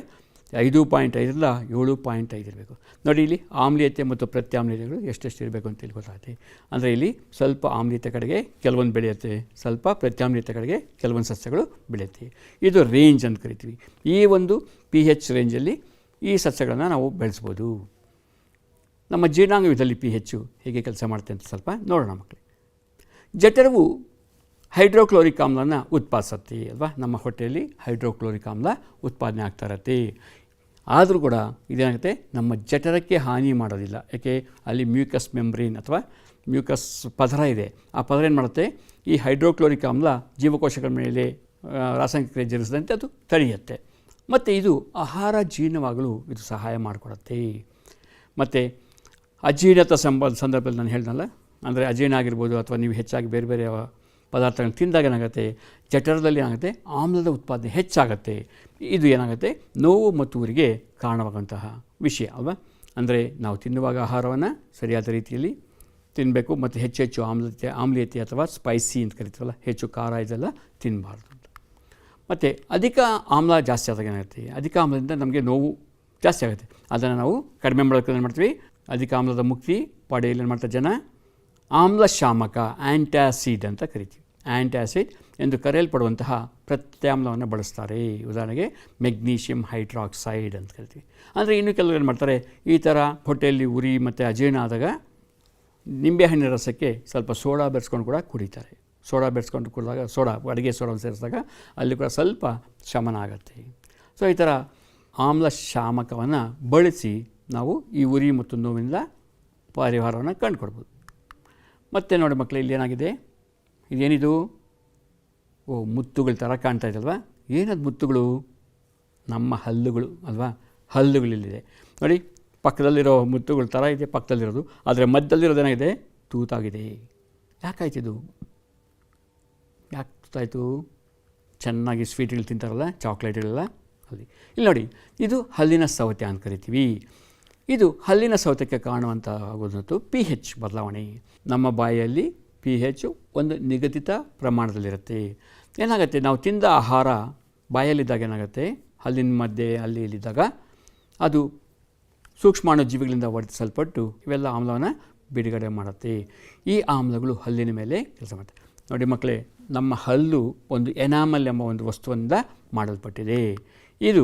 5.5ರಿಂದ 7.5 ಇರಬೇಕು. ನೋಡಿ, ಇಲ್ಲಿ ಆಮ್ಲೀಯತೆ ಮತ್ತು ಪ್ರತ್ಯಾಮ್ಲೀಯತೆಗಳು ಎಷ್ಟೆಷ್ಟು ಇರಬೇಕು ಅಂತ ಹೇಳಿ ಗೊತ್ತಾಗುತ್ತೆ. ಅಂದರೆ ಇಲ್ಲಿ ಸ್ವಲ್ಪ ಆಮ್ಲೀಯತೆ ಕಡೆಗೆ ಕೆಲವೊಂದು ಬೆಳೆಯುತ್ತೆ, ಸ್ವಲ್ಪ ಪ್ರತ್ಯಾಮ್ಲೀಯತೆ ಕಡೆಗೆ ಕೆಲವೊಂದು ಸಸ್ಯಗಳು ಬೆಳೆಯುತ್ತೆ. ಇದು ರೇಂಜ್ ಅಂತ ಕರಿತೀವಿ. ಈ ಒಂದು pH ರೇಂಜಲ್ಲಿ ಈ ಸಸ್ಯಗಳನ್ನು ನಾವು ಬೆಳೆಸ್ಬೋದು. ನಮ್ಮ ಜೀರ್ಣಾಂಗದಲ್ಲಿ pH ಹೇಗೆ ಕೆಲಸ ಮಾಡುತ್ತೆ ಅಂತ ಸ್ವಲ್ಪ ನೋಡೋಣ ಮಕ್ಕಳೇ. ಜಠರವು ಹೈಡ್ರೋಕ್ಲೋರಿಕ್ ಆಮ್ಲನ ಉತ್ಪಾದಿಸುತ್ತೆ ಅಲ್ವಾ. ನಮ್ಮ ಹೊಟ್ಟೆಯಲ್ಲಿ ಹೈಡ್ರೋಕ್ಲೋರಿಕ್ ಆಮ್ಲ ಉತ್ಪಾದನೆ ಆಗ್ತಾ ಇರತ್ತೆ. ಆದರೂ ಕೂಡ ಇದೇನಾಗುತ್ತೆ, ನಮ್ಮ ಜಠರಕ್ಕೆ ಹಾನಿ ಮಾಡೋದಿಲ್ಲ. ಯಾಕೆ, ಅಲ್ಲಿ ಮ್ಯೂಕಸ್ ಮೆಂಬ್ರೇನ್ ಅಥವಾ ಮ್ಯೂಕಸ್ ಪದರ ಇದೆ. ಆ ಪದರ ಏನು ಮಾಡುತ್ತೆ, ಈ ಹೈಡ್ರೋಕ್ಲೋರಿಕ್ ಆಮ್ಲ ಜೀವಕೋಶಗಳ ಮೇಲೆ ರಾಸಾಯನಿಕ ಕ್ರಿಯೆ ಜರುಗಿಸಿದಂತೆ ಅದು ತಡೆಯುತ್ತೆ. ಮತ್ತು ಇದು ಆಹಾರ ಜೀರ್ಣವಾಗಲು ಇದು ಸಹಾಯ ಮಾಡಿಕೊಡುತ್ತೆ. ಮತ್ತು ಅಜೀರ್ಣತ ಸಂದರ್ಭದಲ್ಲಿ ನಾನು ಹೇಳ್ದಲ್ಲ, ಅಂದರೆ ಅಜೀರ್ಣ ಆಗಿರ್ಬೋದು ಅಥವಾ ನೀವು ಹೆಚ್ಚಾಗಿ ಬೇರೆ ಬೇರೆ ಪದಾರ್ಥಗಳನ್ನ ತಿಂದಾಗ ಏನಾಗುತ್ತೆ, ಜಠರದಲ್ಲಿ ಏನಾಗುತ್ತೆ, ಆಮ್ಲದ ಉತ್ಪಾದನೆ ಹೆಚ್ಚಾಗುತ್ತೆ. ಇದು ಏನಾಗುತ್ತೆ, ನೋವು ಮತ್ತು ಊರಿಗೆ ಕಾರಣವಾಗುವಂತಹ ವಿಷಯ ಅಲ್ವಾ. ಅಂದರೆ ನಾವು ತಿನ್ನುವಾಗ ಆಹಾರವನ್ನು ಸರಿಯಾದ ರೀತಿಯಲ್ಲಿ ತಿನ್ನಬೇಕು ಮತ್ತು ಹೆಚ್ಚು ಆಮ್ಲೀಯತೆ ಅಥವಾ ಸ್ಪೈಸಿ ಅಂತ ಕರಿತೀವಲ್ಲ, ಹೆಚ್ಚು ಖಾರ ಇದೆಲ್ಲ ತಿನ್ನಬಾರ್ದು ಅಂತ. ಮತ್ತು ಅಧಿಕ ಆಮ್ಲ ಜಾಸ್ತಿ ಆದಾಗ ಏನಾಗುತ್ತೆ, ಅಧಿಕ ಆಮ್ಲದಿಂದ ನಮಗೆ ನೋವು ಜಾಸ್ತಿ ಆಗುತ್ತೆ. ಅದನ್ನು ನಾವು ಕಡಿಮೆ ಮಾಡೋಕ್ಕೆ ಏನು ಮಾಡ್ತೀವಿ, ಅಧಿಕ ಆಮ್ಲದ ಮುಕ್ತಿ ಪಡೆಯಲು ಏನು ಮಾಡ್ತಾರೆ ಜನ, ಆಮ್ಲಶಾಮಕ ಆ್ಯಂಟಾಸಿಡ್ ಅಂತ ಕರಿತೀವಿ. ಆ್ಯಂಟಾಸಿಡ್ ಎಂದು ಕರೆಯಲ್ಪಡುವಂತಹ ಪ್ರತ್ಯಾಮ್ಲವನ್ನು ಬಳಸ್ತಾರೆ. ಉದಾಹರಣೆಗೆ ಮೆಗ್ನೀಷಿಯಂ ಹೈಡ್ರಾಕ್ಸೈಡ್ ಅಂತ ಕರಿತೀವಿ. ಅಂದರೆ ಇನ್ನೂ ಕೆಲವರು ಏನು ಮಾಡ್ತಾರೆ, ಈ ಥರ ಹೊಟ್ಟೆಯಲ್ಲಿ ಉರಿ ಮತ್ತು ಅಜೀರ್ಣ ಆದಾಗ ನಿಂಬೆಹಣ್ಣಿನ ರಸಕ್ಕೆ ಸ್ವಲ್ಪ ಸೋಡಾ ಬೆರೆಸ್ಕೊಂಡು ಕೂಡ ಕುಡಿತಾರೆ. ಸೋಡಾ ಬೆರೆಸ್ಕೊಂಡು ಕುಡಿದಾಗ, ಅಡುಗೆ ಸೋಡಾವನ್ನು ಸೇರಿಸಿದಾಗ ಅಲ್ಲಿ ಕೂಡ ಸ್ವಲ್ಪ ಶಮನ ಆಗುತ್ತೆ. ಸೊ ಈ ಥರ ಆಮ್ಲಶಾಮಕವನ್ನು ಬಳಸಿ ನಾವು ಈ ಉರಿ ಮತ್ತು ನೋವಿನಿಂದ ಪರಿಹಾರವನ್ನು ಕಂಡುಕೊಡ್ಬೋದು. ಮತ್ತು ನೋಡಿ ಮಕ್ಕಳೇ, ಇಲ್ಲಿ ಏನಾಗಿದೆ, ಇದೇನಿದು, ಮುತ್ತುಗಳ ಥರ ಕಾಣ್ತಾ ಇದಲ್ವಾ. ಏನದು ಮುತ್ತುಗಳು, ನಮ್ಮ ಹಲ್ಲುಗಳು ಅಲ್ವಾ. ಹಲ್ಲುಗಳಿಲ್ಲಿದೆ ನೋಡಿ, ಪಕ್ಕದಲ್ಲಿರೋ ಮುತ್ತುಗಳ ಥರ ಇದೆ ಪಕ್ಕದಲ್ಲಿರೋದು. ಆದರೆ ಮಧ್ಯದಲ್ಲಿರೋದೇನಾಗಿದೆ, ತೂತಾಗಿದೆ. ಯಾಕಾಯ್ತಿದು? ಯಾಕೆ ತೂತಾಯಿತು? ಚೆನ್ನಾಗಿ ಸ್ವೀಟ್ಗಳು ತಿಂತಾರಲ್ಲ, ಚಾಕ್ಲೇಟ್ಗಳೆಲ್ಲ ಅಲ್ಲಿ. ಇಲ್ಲಿ ನೋಡಿ, ಇದು ಹಲ್ಲಿನ ಸವೆತ ಅಂತ ಕರಿತೀವಿ. ಇದು ಹಲ್ಲಿನ ಸವೆತಕ್ಕೆ ಕಾರಣವಂತ ಆಗೋದಂತೂ pH ಬದಲಾವಣೆ. ನಮ್ಮ ಬಾಯಲ್ಲಿ pH ಒಂದು ನಿಗದಿತ ಪ್ರಮಾಣದಲ್ಲಿರುತ್ತೆ. ಏನಾಗುತ್ತೆ, ನಾವು ತಿಂದ ಆಹಾರ ಬಾಯಲ್ಲಿದ್ದಾಗ ಏನಾಗುತ್ತೆ, ಹಲ್ಲಿನ ಮಧ್ಯೆ ಅಲ್ಲಿ ಇಲ್ಲಿದ್ದಾಗ ಅದು ಸೂಕ್ಷ್ಮಾಣು ಜೀವಿಗಳಿಂದ ವರ್ತಿಸಲ್ಪಟ್ಟು ಇವೆಲ್ಲ ಆಮ್ಲವನ್ನು ಬಿಡುಗಡೆ ಮಾಡುತ್ತೆ. ಈ ಆಮ್ಲಗಳು ಹಲ್ಲಿನ ಮೇಲೆ ಕೆಲಸ ಮಾಡುತ್ತೆ. ನೋಡಿ ಮಕ್ಕಳೇ, ನಮ್ಮ ಹಲ್ಲು ಒಂದು ಎನಾಮಲ್ ಎಂಬ ಒಂದು ವಸ್ತುವಿನಿಂದ ಮಾಡಲ್ಪಟ್ಟಿದೆ. ಇದು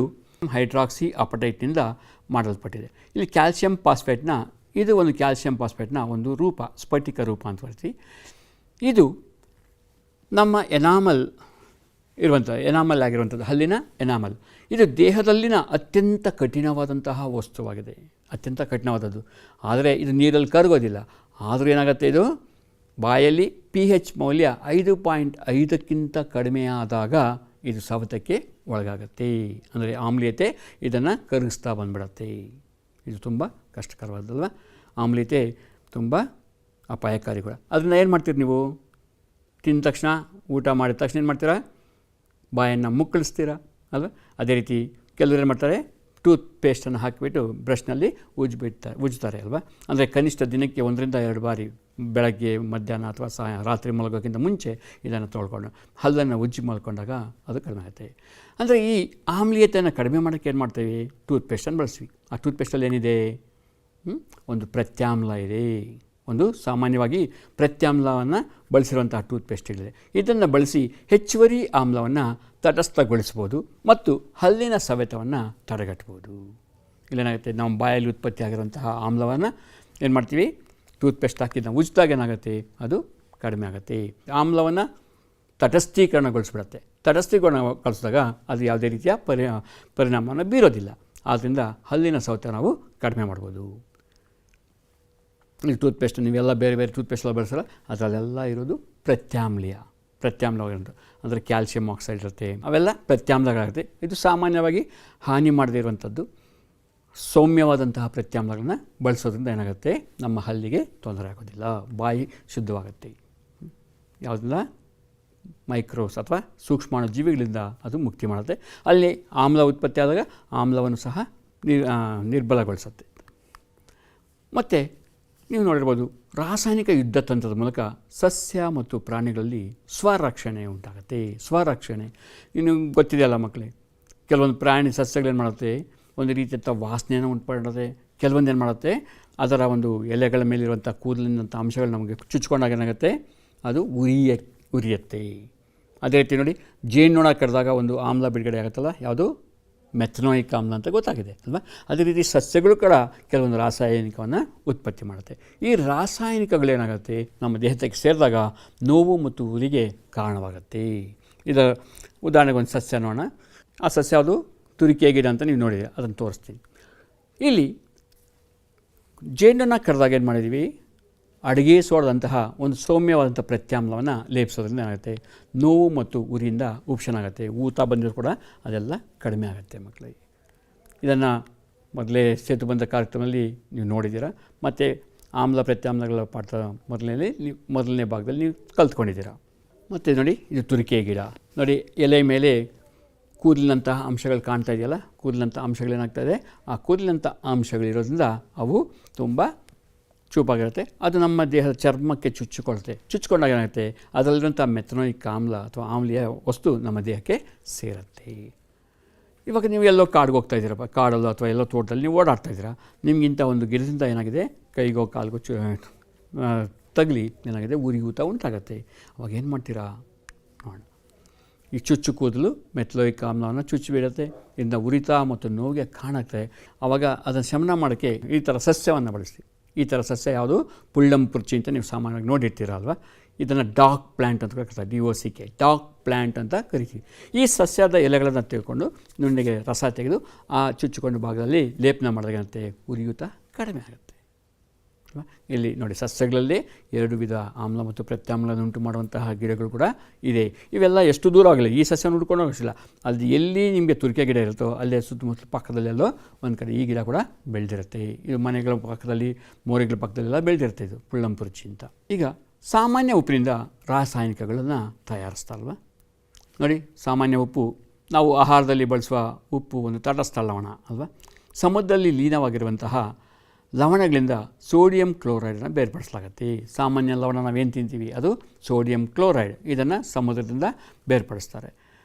ಹೈಡ್ರಾಕ್ಸಿ ಅಪಟೈಟ್ನಿಂದ ಮಾಡಲ್ಪಟ್ಟಿದೆ. ಇಲ್ಲಿ ಕ್ಯಾಲ್ಸಿಯಂ ಫಾಸ್ಫೇಟ್ನ, ಇದು ಒಂದು ಕ್ಯಾಲ್ಸಿಯಂ ಫಾಸ್ಫೇಟ್ನ ಒಂದು ರೂಪ, ಸ್ಫಟಿಕ ರೂಪ ಅಂತ ಬರ್ತೀವಿ. ಇದು ನಮ್ಮ ಎನಾಮಲ್ ಆಗಿರುವಂಥದ್ದು, ಹಲ್ಲಿನ ಎನಾಮಲ್. ಇದು ದೇಹದಲ್ಲಿನ ಅತ್ಯಂತ ಕಠಿಣವಾದಂತಹ ವಸ್ತುವಾಗಿದೆ, ಅತ್ಯಂತ ಕಠಿಣವಾದದ್ದು. ಆದರೆ ಇದು ನೀರಲ್ಲಿ ಕರಗೋದಿಲ್ಲ. ಆದರೂ ಏನಾಗುತ್ತೆ, ಇದು ಬಾಯಲ್ಲಿ pH ಮೌಲ್ಯ 5.5ಕ್ಕಿಂತ ಕಡಿಮೆಯಾದಾಗ ಇದು ಸವೆತಕ್ಕೆ ಒಳಗಾಗುತ್ತೆ. ಅಂದರೆ ಆಮ್ಲೀಯತೆ ಇದನ್ನು ಕರಗಿಸ್ತಾ ಬಂದ್ಬಿಡತ್ತೆ. ಇದು ತುಂಬ ಕಷ್ಟಕರವಾದಲ್ವ. ಆಮ್ಲೀಯತೆ ತುಂಬ ಅಪಾಯಕಾರಿ ಕೂಡ. ಅದನ್ನು ಏನು ಮಾಡ್ತೀರಿ ನೀವು? ತಿಂದ ತಕ್ಷಣ, ಊಟ ಮಾಡಿದ ತಕ್ಷಣ ಏನು ಮಾಡ್ತೀರಾ? ಬಾಯನ್ನು ಮುಕ್ಕಳಿಸ್ತೀರಾ ಅಲ್ವ? ಅದೇ ರೀತಿ ಕೆಲವರು ಏನು ಮಾಡ್ತಾರೆ, ಟೂತ್ ಪೇಸ್ಟನ್ನು ಹಾಕಿಬಿಟ್ಟು ಬ್ರಷ್ನಲ್ಲಿ ಉಜ್ತಾರೆ ಅಲ್ವಾ. ಅಂದರೆ ಕನಿಷ್ಠ ದಿನಕ್ಕೆ 1 ರಿಂದ 2 ಬಾರಿ, ಬೆಳಗ್ಗೆ, ಮಧ್ಯಾಹ್ನ ಅಥವಾ ರಾತ್ರಿ ಮಲಗೋಕ್ಕಿಂತ ಮುಂಚೆ ಇದನ್ನು ತೊಳ್ಕೊಂಡು ಹಲ್ಲನ್ನು ಉಜ್ಜಿ ಮಲ್ಕೊಂಡಾಗ ಅದು ಕಡಿಮೆ ಆಗುತ್ತೆ. ಅಂದರೆ ಈ ಆಮ್ಲೀಯತೆಯನ್ನು ಕಡಿಮೆ ಮಾಡೋಕ್ಕೆ ಏನು ಮಾಡ್ತೀವಿ? ಟೂತ್ ಪೇಸ್ಟನ್ನು ಬಳಸ್ತೀವಿ. ಆ ಟೂತ್ ಪೇಸ್ಟಲ್ಲಿ ಏನಿದೆ? ಒಂದು ಪ್ರತ್ಯಾಮ್ಲ ಇದೆ. ಒಂದು ಸಾಮಾನ್ಯವಾಗಿ ಪ್ರತ್ಯಾಮ್ಲವನ್ನು ಬಳಸಿರುವಂತಹ ಟೂತ್ ಪೇಸ್ಟ್ಗಳಿದೆ. ಇದನ್ನು ಬಳಸಿ ಹೆಚ್ಚುವರಿ ಆಮ್ಲವನ್ನು ತಟಸ್ಥಗೊಳಿಸ್ಬೋದು ಮತ್ತು ಹಲ್ಲಿನ ಸವೆತವನ್ನು ತಡೆಗಟ್ಬೋದು. ಇಲ್ಲೇನಾಗುತ್ತೆ, ನಮ್ಮ ಬಾಯಲ್ಲಿ ಉತ್ಪತ್ತಿಯಾಗಿರುವಂತಹ ಆಮ್ಲವನ್ನು ಏನು ಮಾಡ್ತೀವಿ? ಟೂತ್ ಪೇಸ್ಟ್ ಹಾಕಿ ನಾವು ಉಜ್ಜಿದಾಗ ಏನಾಗುತ್ತೆ, ಅದು ಕಡಿಮೆ ಆಗುತ್ತೆ. ಆಮ್ಲವನ್ನು ತಟಸ್ಥೀಕರಣಗೊಳಿಸ್ಬಿಡುತ್ತೆ. ತಟಸ್ಥೀಕರಣಗೊಳಿಸಿದಾಗ ಅದು ಯಾವುದೇ ರೀತಿಯ ಪರಿಣಾಮವನ್ನು ಬೀರೋದಿಲ್ಲ. ಆದ್ದರಿಂದ ಹಲ್ಲಿನ ಸವೆತ ನಾವು ಕಡಿಮೆ ಮಾಡ್ಬೋದು. ಈ ಟೂತ್ ಪೇಸ್ಟ್ ನೀವೆಲ್ಲ ಬೇರೆ ಬೇರೆ ಟೂತ್ ಪೇಸ್ಟ್ ಎಲ್ಲ ಬಳಸಲ್ಲ, ಅದರಲ್ಲೆಲ್ಲ ಇರೋದು ಪ್ರತ್ಯಾಮ್ಲವಾಗಿರೋದು. ಅಂದರೆ ಕ್ಯಾಲ್ಸಿಯಂ ಆಕ್ಸೈಡ್ ಇರುತ್ತೆ, ಅವೆಲ್ಲ ಪ್ರತ್ಯಾಮ್ಲಗಳಾಗುತ್ತೆ. ಇದು ಸಾಮಾನ್ಯವಾಗಿ ಹಾನಿ ಮಾಡದೇ ಇರುವಂಥದ್ದು. ಸೌಮ್ಯವಾದಂತಹ ಪ್ರತ್ಯಾಮ್ಲಗಳನ್ನ ಬಳಸೋದ್ರಿಂದ ಏನಾಗುತ್ತೆ, ನಮ್ಮ ಹಲ್ಲಿಗೆ ತೊಂದರೆ ಆಗೋದಿಲ್ಲ, ಬಾಯಿ ಶುದ್ಧವಾಗುತ್ತೆ. ಯಾವುದೆಲ್ಲ ಮೈಕ್ರೋಸ್ ಅಥವಾ ಸೂಕ್ಷ್ಮಾಣು ಜೀವಿಗಳಿಂದ ಅದು ಮುಕ್ತಿ ಮಾಡುತ್ತೆ. ಅಲ್ಲಿ ಆಮ್ಲ ಉತ್ಪತ್ತಿ ಆದಾಗ ಆಮ್ಲವನ್ನು ಸಹ ನಿರ್ಬಲಗೊಳಿಸುತ್ತೆ. ಮತ್ತು ನೀವು ನೋಡಿರ್ಬೋದು, ರಾಸಾಯನಿಕ ಯುದ್ಧ ತಂತ್ರದ ಮೂಲಕ ಸಸ್ಯ ಮತ್ತು ಪ್ರಾಣಿಗಳಲ್ಲಿ ಸ್ವರಕ್ಷಣೆ ಉಂಟಾಗುತ್ತೆ. ಸ್ವರಕ್ಷಣೆ ಇನ್ನು ಗೊತ್ತಿದೆಯಲ್ಲ ಮಕ್ಕಳೇ, ಕೆಲವೊಂದು ಪ್ರಾಣಿ ಸಸ್ಯಗಳೇನು ಮಾಡುತ್ತೆ, ಒಂದು ರೀತಿಯಂಥ ವಾಸನೆಯನ್ನು ಉಂಟು ಮಾಡುತ್ತೆ. ಕೆಲವೊಂದು ಏನು ಮಾಡುತ್ತೆ, ಅದರ ಒಂದು ಎಲೆಗಳ ಮೇಲಿರುವಂಥ ಕೂದಲಿನಂಥ ಅಂಶಗಳು ನಮಗೆ ಚುಚ್ಕೊಂಡಾಗ ಏನಾಗುತ್ತೆ, ಅದು ಉರಿಯುತ್ತೆ. ಅದೇ ರೀತಿ ನೋಡಿ, ಜೇನುನೊಣ ಕಡಿದಾಗ ಒಂದು ಆಮ್ಲ ಬಿಡುಗಡೆ ಆಗುತ್ತಲ್ಲ, ಯಾವುದು? ಮೆಥನೋಯಿಕ್ ಆಮ್ಲ ಅಂತ ಗೊತ್ತಾಗಿದೆ ಅಲ್ವಾ. ಅದೇ ರೀತಿ ಸಸ್ಯಗಳು ಕೂಡ ಕೆಲವೊಂದು ರಾಸಾಯನಿಕವನ್ನು ಉತ್ಪತ್ತಿ ಮಾಡುತ್ತೆ. ಈ ರಾಸಾಯನಿಕಗಳೇನಾಗುತ್ತೆ, ನಮ್ಮ ದೇಹಕ್ಕೆ ಸೇರಿದಾಗ ನೋವು ಮತ್ತು ಉರಿಗೆ ಕಾರಣವಾಗುತ್ತೆ. ಇದರ ಉದಾಹರಣೆಗೆ ಒಂದು ಸಸ್ಯ ನೋಡೋಣ. ಆ ಸಸ್ಯ ಯಾವುದು? ತುರಿಕೆ ಗಿಡ ಅಂತ ನೀವು ನೋಡಿದೆ, ಅದನ್ನು ತೋರಿಸ್ತೀನಿ. ಇಲ್ಲಿ ಜೇನನ್ನು ಕರೆದಾಗ ಏನು ಮಾಡಿದ್ದೀವಿ, ಅಡುಗೆ ಸೋಡದಂತಹ ಒಂದು ಸೌಮ್ಯವಾದಂಥ ಪ್ರತ್ಯಾಮ್ಲವನ್ನು ಲೇಪಿಸೋದ್ರಿಂದ ಏನಾಗುತ್ತೆ, ನೋವು ಮತ್ತು ಉರಿಯಿಂದ ಉಪಶಮನ ಆಗುತ್ತೆ. ಊತ ಬಂದರೂ ಕೂಡ ಅದೆಲ್ಲ ಕಡಿಮೆ ಆಗುತ್ತೆ ಮಕ್ಕಳಿಗೆ. ಇದನ್ನು ಮೊದಲೇ ಸೇತುಬಂಧ ಕಾರ್ಯಕ್ರಮದಲ್ಲಿ ನೀವು ನೋಡಿದ್ದೀರಾ. ಮತ್ತು ಆಮ್ಲ ಪ್ರತ್ಯಾಮ್ಲಗಳ ಪಾಠ ಮೊದಲನೇ ಭಾಗದಲ್ಲಿ ನೀವು ಕಲ್ತ್ಕೊಂಡಿದ್ದೀರಾ. ಮತ್ತು ನೋಡಿ, ಇದು ತುರಿಕೆ ಗಿಡ. ನೋಡಿ, ಎಲೆ ಮೇಲೆ ಕೂದಲಿನಂತಹ ಅಂಶಗಳು ಕಾಣ್ತಾ ಇದೆಯಲ್ಲ, ಕೂದಲಿನಂಥ ಅಂಶಗಳೇನಾಗ್ತಾಯಿದೆ, ಆ ಕೂದಲಿನಂಥ ಅಂಶಗಳಿರೋದ್ರಿಂದ ಅವು ತುಂಬ ಚೂಪಾಗಿರುತ್ತೆ. ಅದು ನಮ್ಮ ದೇಹದ ಚರ್ಮಕ್ಕೆ ಚುಚ್ಚಿಕೊಂಡಾಗ ಏನಾಗುತ್ತೆ, ಅದರಲ್ಲಿರುವಂಥ ಮೆಥನೋಯಿಕ್ ಆಮ್ಲ ಅಥವಾ ಆಮ್ಲೀಯ ವಸ್ತು ನಮ್ಮ ದೇಹಕ್ಕೆ ಸೇರುತ್ತೆ. ಇವಾಗ ನೀವು ಎಲ್ಲೋ ಕಾಡಿಗೆ ಹೋಗ್ತಾ ಇದ್ದೀರಪ್ಪ, ಕಾಡಲ್ಲೋ ಅಥವಾ ಎಲ್ಲೋ ತೋಟದಲ್ಲಿ ನೀವು ಓಡಾಡ್ತಾ ಇದ್ದೀರಾ, ನಿಮಗಿಂತ ಒಂದು ಗಿಡದಿಂದ ಏನಾಗಿದೆ, ಕೈಗೋ ಕಾಲ್ಗೋ ತಗಲಿ ಏನಾಗಿದೆ, ಉರಿಯೂತ ಉಂಟಾಗತ್ತೆ. ಅವಾಗ ಏನು ಮಾಡ್ತೀರಾ ನೋಡೋಣ. ಈ ಚುಚ್ಚು ಕೂದಲು ಮೆಥನೋಯಿಕ್ ಆಮ್ಲವನ್ನು ಚುಚ್ಚಿಬಿಡುತ್ತೆ. ಇದರಿಂದ ಉರಿತ ಮತ್ತು ನೋವಿಗೆ ಕಾಣುತ್ತೆ. ಆವಾಗ ಅದನ್ನು ಶಮನ ಮಾಡೋಕ್ಕೆ ಈ ಥರ ಸಸ್ಯವನ್ನು ಬಳಸ್ತೀವಿ. ಈ ಥರ ಸಸ್ಯ ಯಾವುದು? ಪುಳ್ಳಂಪುರ್ಚಿ ಅಂತ ನೀವು ಸಾಮಾನ್ಯವಾಗಿ ನೋಡಿರ್ತೀರ ಅಲ್ವಾ. ಇದನ್ನು ಡಾಗ್ ಪ್ಲ್ಯಾಂಟ್ ಅಂತ ಕರೀತಾರೆ, DOCK, ಡಾಗ್ ಪ್ಲ್ಯಾಂಟ್ ಅಂತ ಕರಿತೀವಿ. ಈ ಸಸ್ಯದ ಎಲೆಗಳನ್ನು ತೆಗೆದುಕೊಂಡು ನುಣ್ಣಗೆ ರಸ ತೆಗೆದು ಆ ಚುಚ್ಚಿಕೊಂಡ ಭಾಗದಲ್ಲಿ ಲೇಪನ ಮಾಡಿದಾಗ ಏನಾಗುತ್ತೆ, ಉರಿಯೂತ ಕಡಿಮೆ ಆಗುತ್ತೆ. ಇಲ್ಲಿ ನೋಡಿ, ಸಸ್ಯಗಳಲ್ಲಿ 2 ವಿಧ ಆಮ್ಲ ಮತ್ತು ಪ್ರತ್ಯಾಮ್ಲವನ್ನು ಉಂಟು ಮಾಡುವಂತಹ ಗಿಡಗಳು ಕೂಡ ಇದೆ. ಇವೆಲ್ಲ ಎಷ್ಟು ದೂರ ಆಗಲಿ, ಈ ಸಸ್ಯ ಹುಡ್ಕೊಂಡು ಹೋಗಿಲ್ಲ, ಅಲ್ಲಿ ಎಲ್ಲಿ ನಿಮಗೆ ತುರಿಕೆ ಗಿಡ ಇರುತ್ತೋ ಅಲ್ಲೇ ಸುತ್ತಮುತ್ತಲ ಪಕ್ಕದಲ್ಲೆಲ್ಲೋ ಒಂದು ಕಡೆ ಈ ಗಿಡ ಕೂಡ ಬೆಳೆದಿರುತ್ತೆ. ಇದು ಮನೆಗಳ ಪಕ್ಕದಲ್ಲಿ, ಮೋರಿಗಳ ಪಕ್ಕದಲ್ಲೆಲ್ಲ ಬೆಳೆದಿರುತ್ತೆ. ಇದು ಪುಳ್ಳಂಪುರ್ಚಿ ಅಂತ. ಈಗ ಸಾಮಾನ್ಯ ಉಪ್ಪಿನಿಂದ ರಾಸಾಯನಿಕಗಳನ್ನು ತಯಾರಿಸ್ತಾರಲ್ವ ನೋಡಿ. ಸಾಮಾನ್ಯ ಉಪ್ಪು, ನಾವು ಆಹಾರದಲ್ಲಿ ಬಳಸುವ ಉಪ್ಪು ಒಂದು ತಟಸ್ಥ ಲವಣ ಅಲ್ವಾ. ಸಮುದ್ರದಲ್ಲಿ ಲೀನವಾಗಿರುವಂತಹ ಲವಣಗಳಿಂದ ಸೋಡಿಯಂ ಕ್ಲೋರೈಡನ್ನು ಬೇರ್ಪಡಿಸಲಾಗುತ್ತೆ. ಸಾಮಾನ್ಯ ಲವಣ ನಾವೇನು ತಿಂತೀವಿ ಅದು ಸೋಡಿಯಂ ಕ್ಲೋರೈಡ್. ಇದನ್ನು ಸಮುದ್ರದಿಂದ ಬೇರ್ಪಡಿಸ್ತಾರೆ.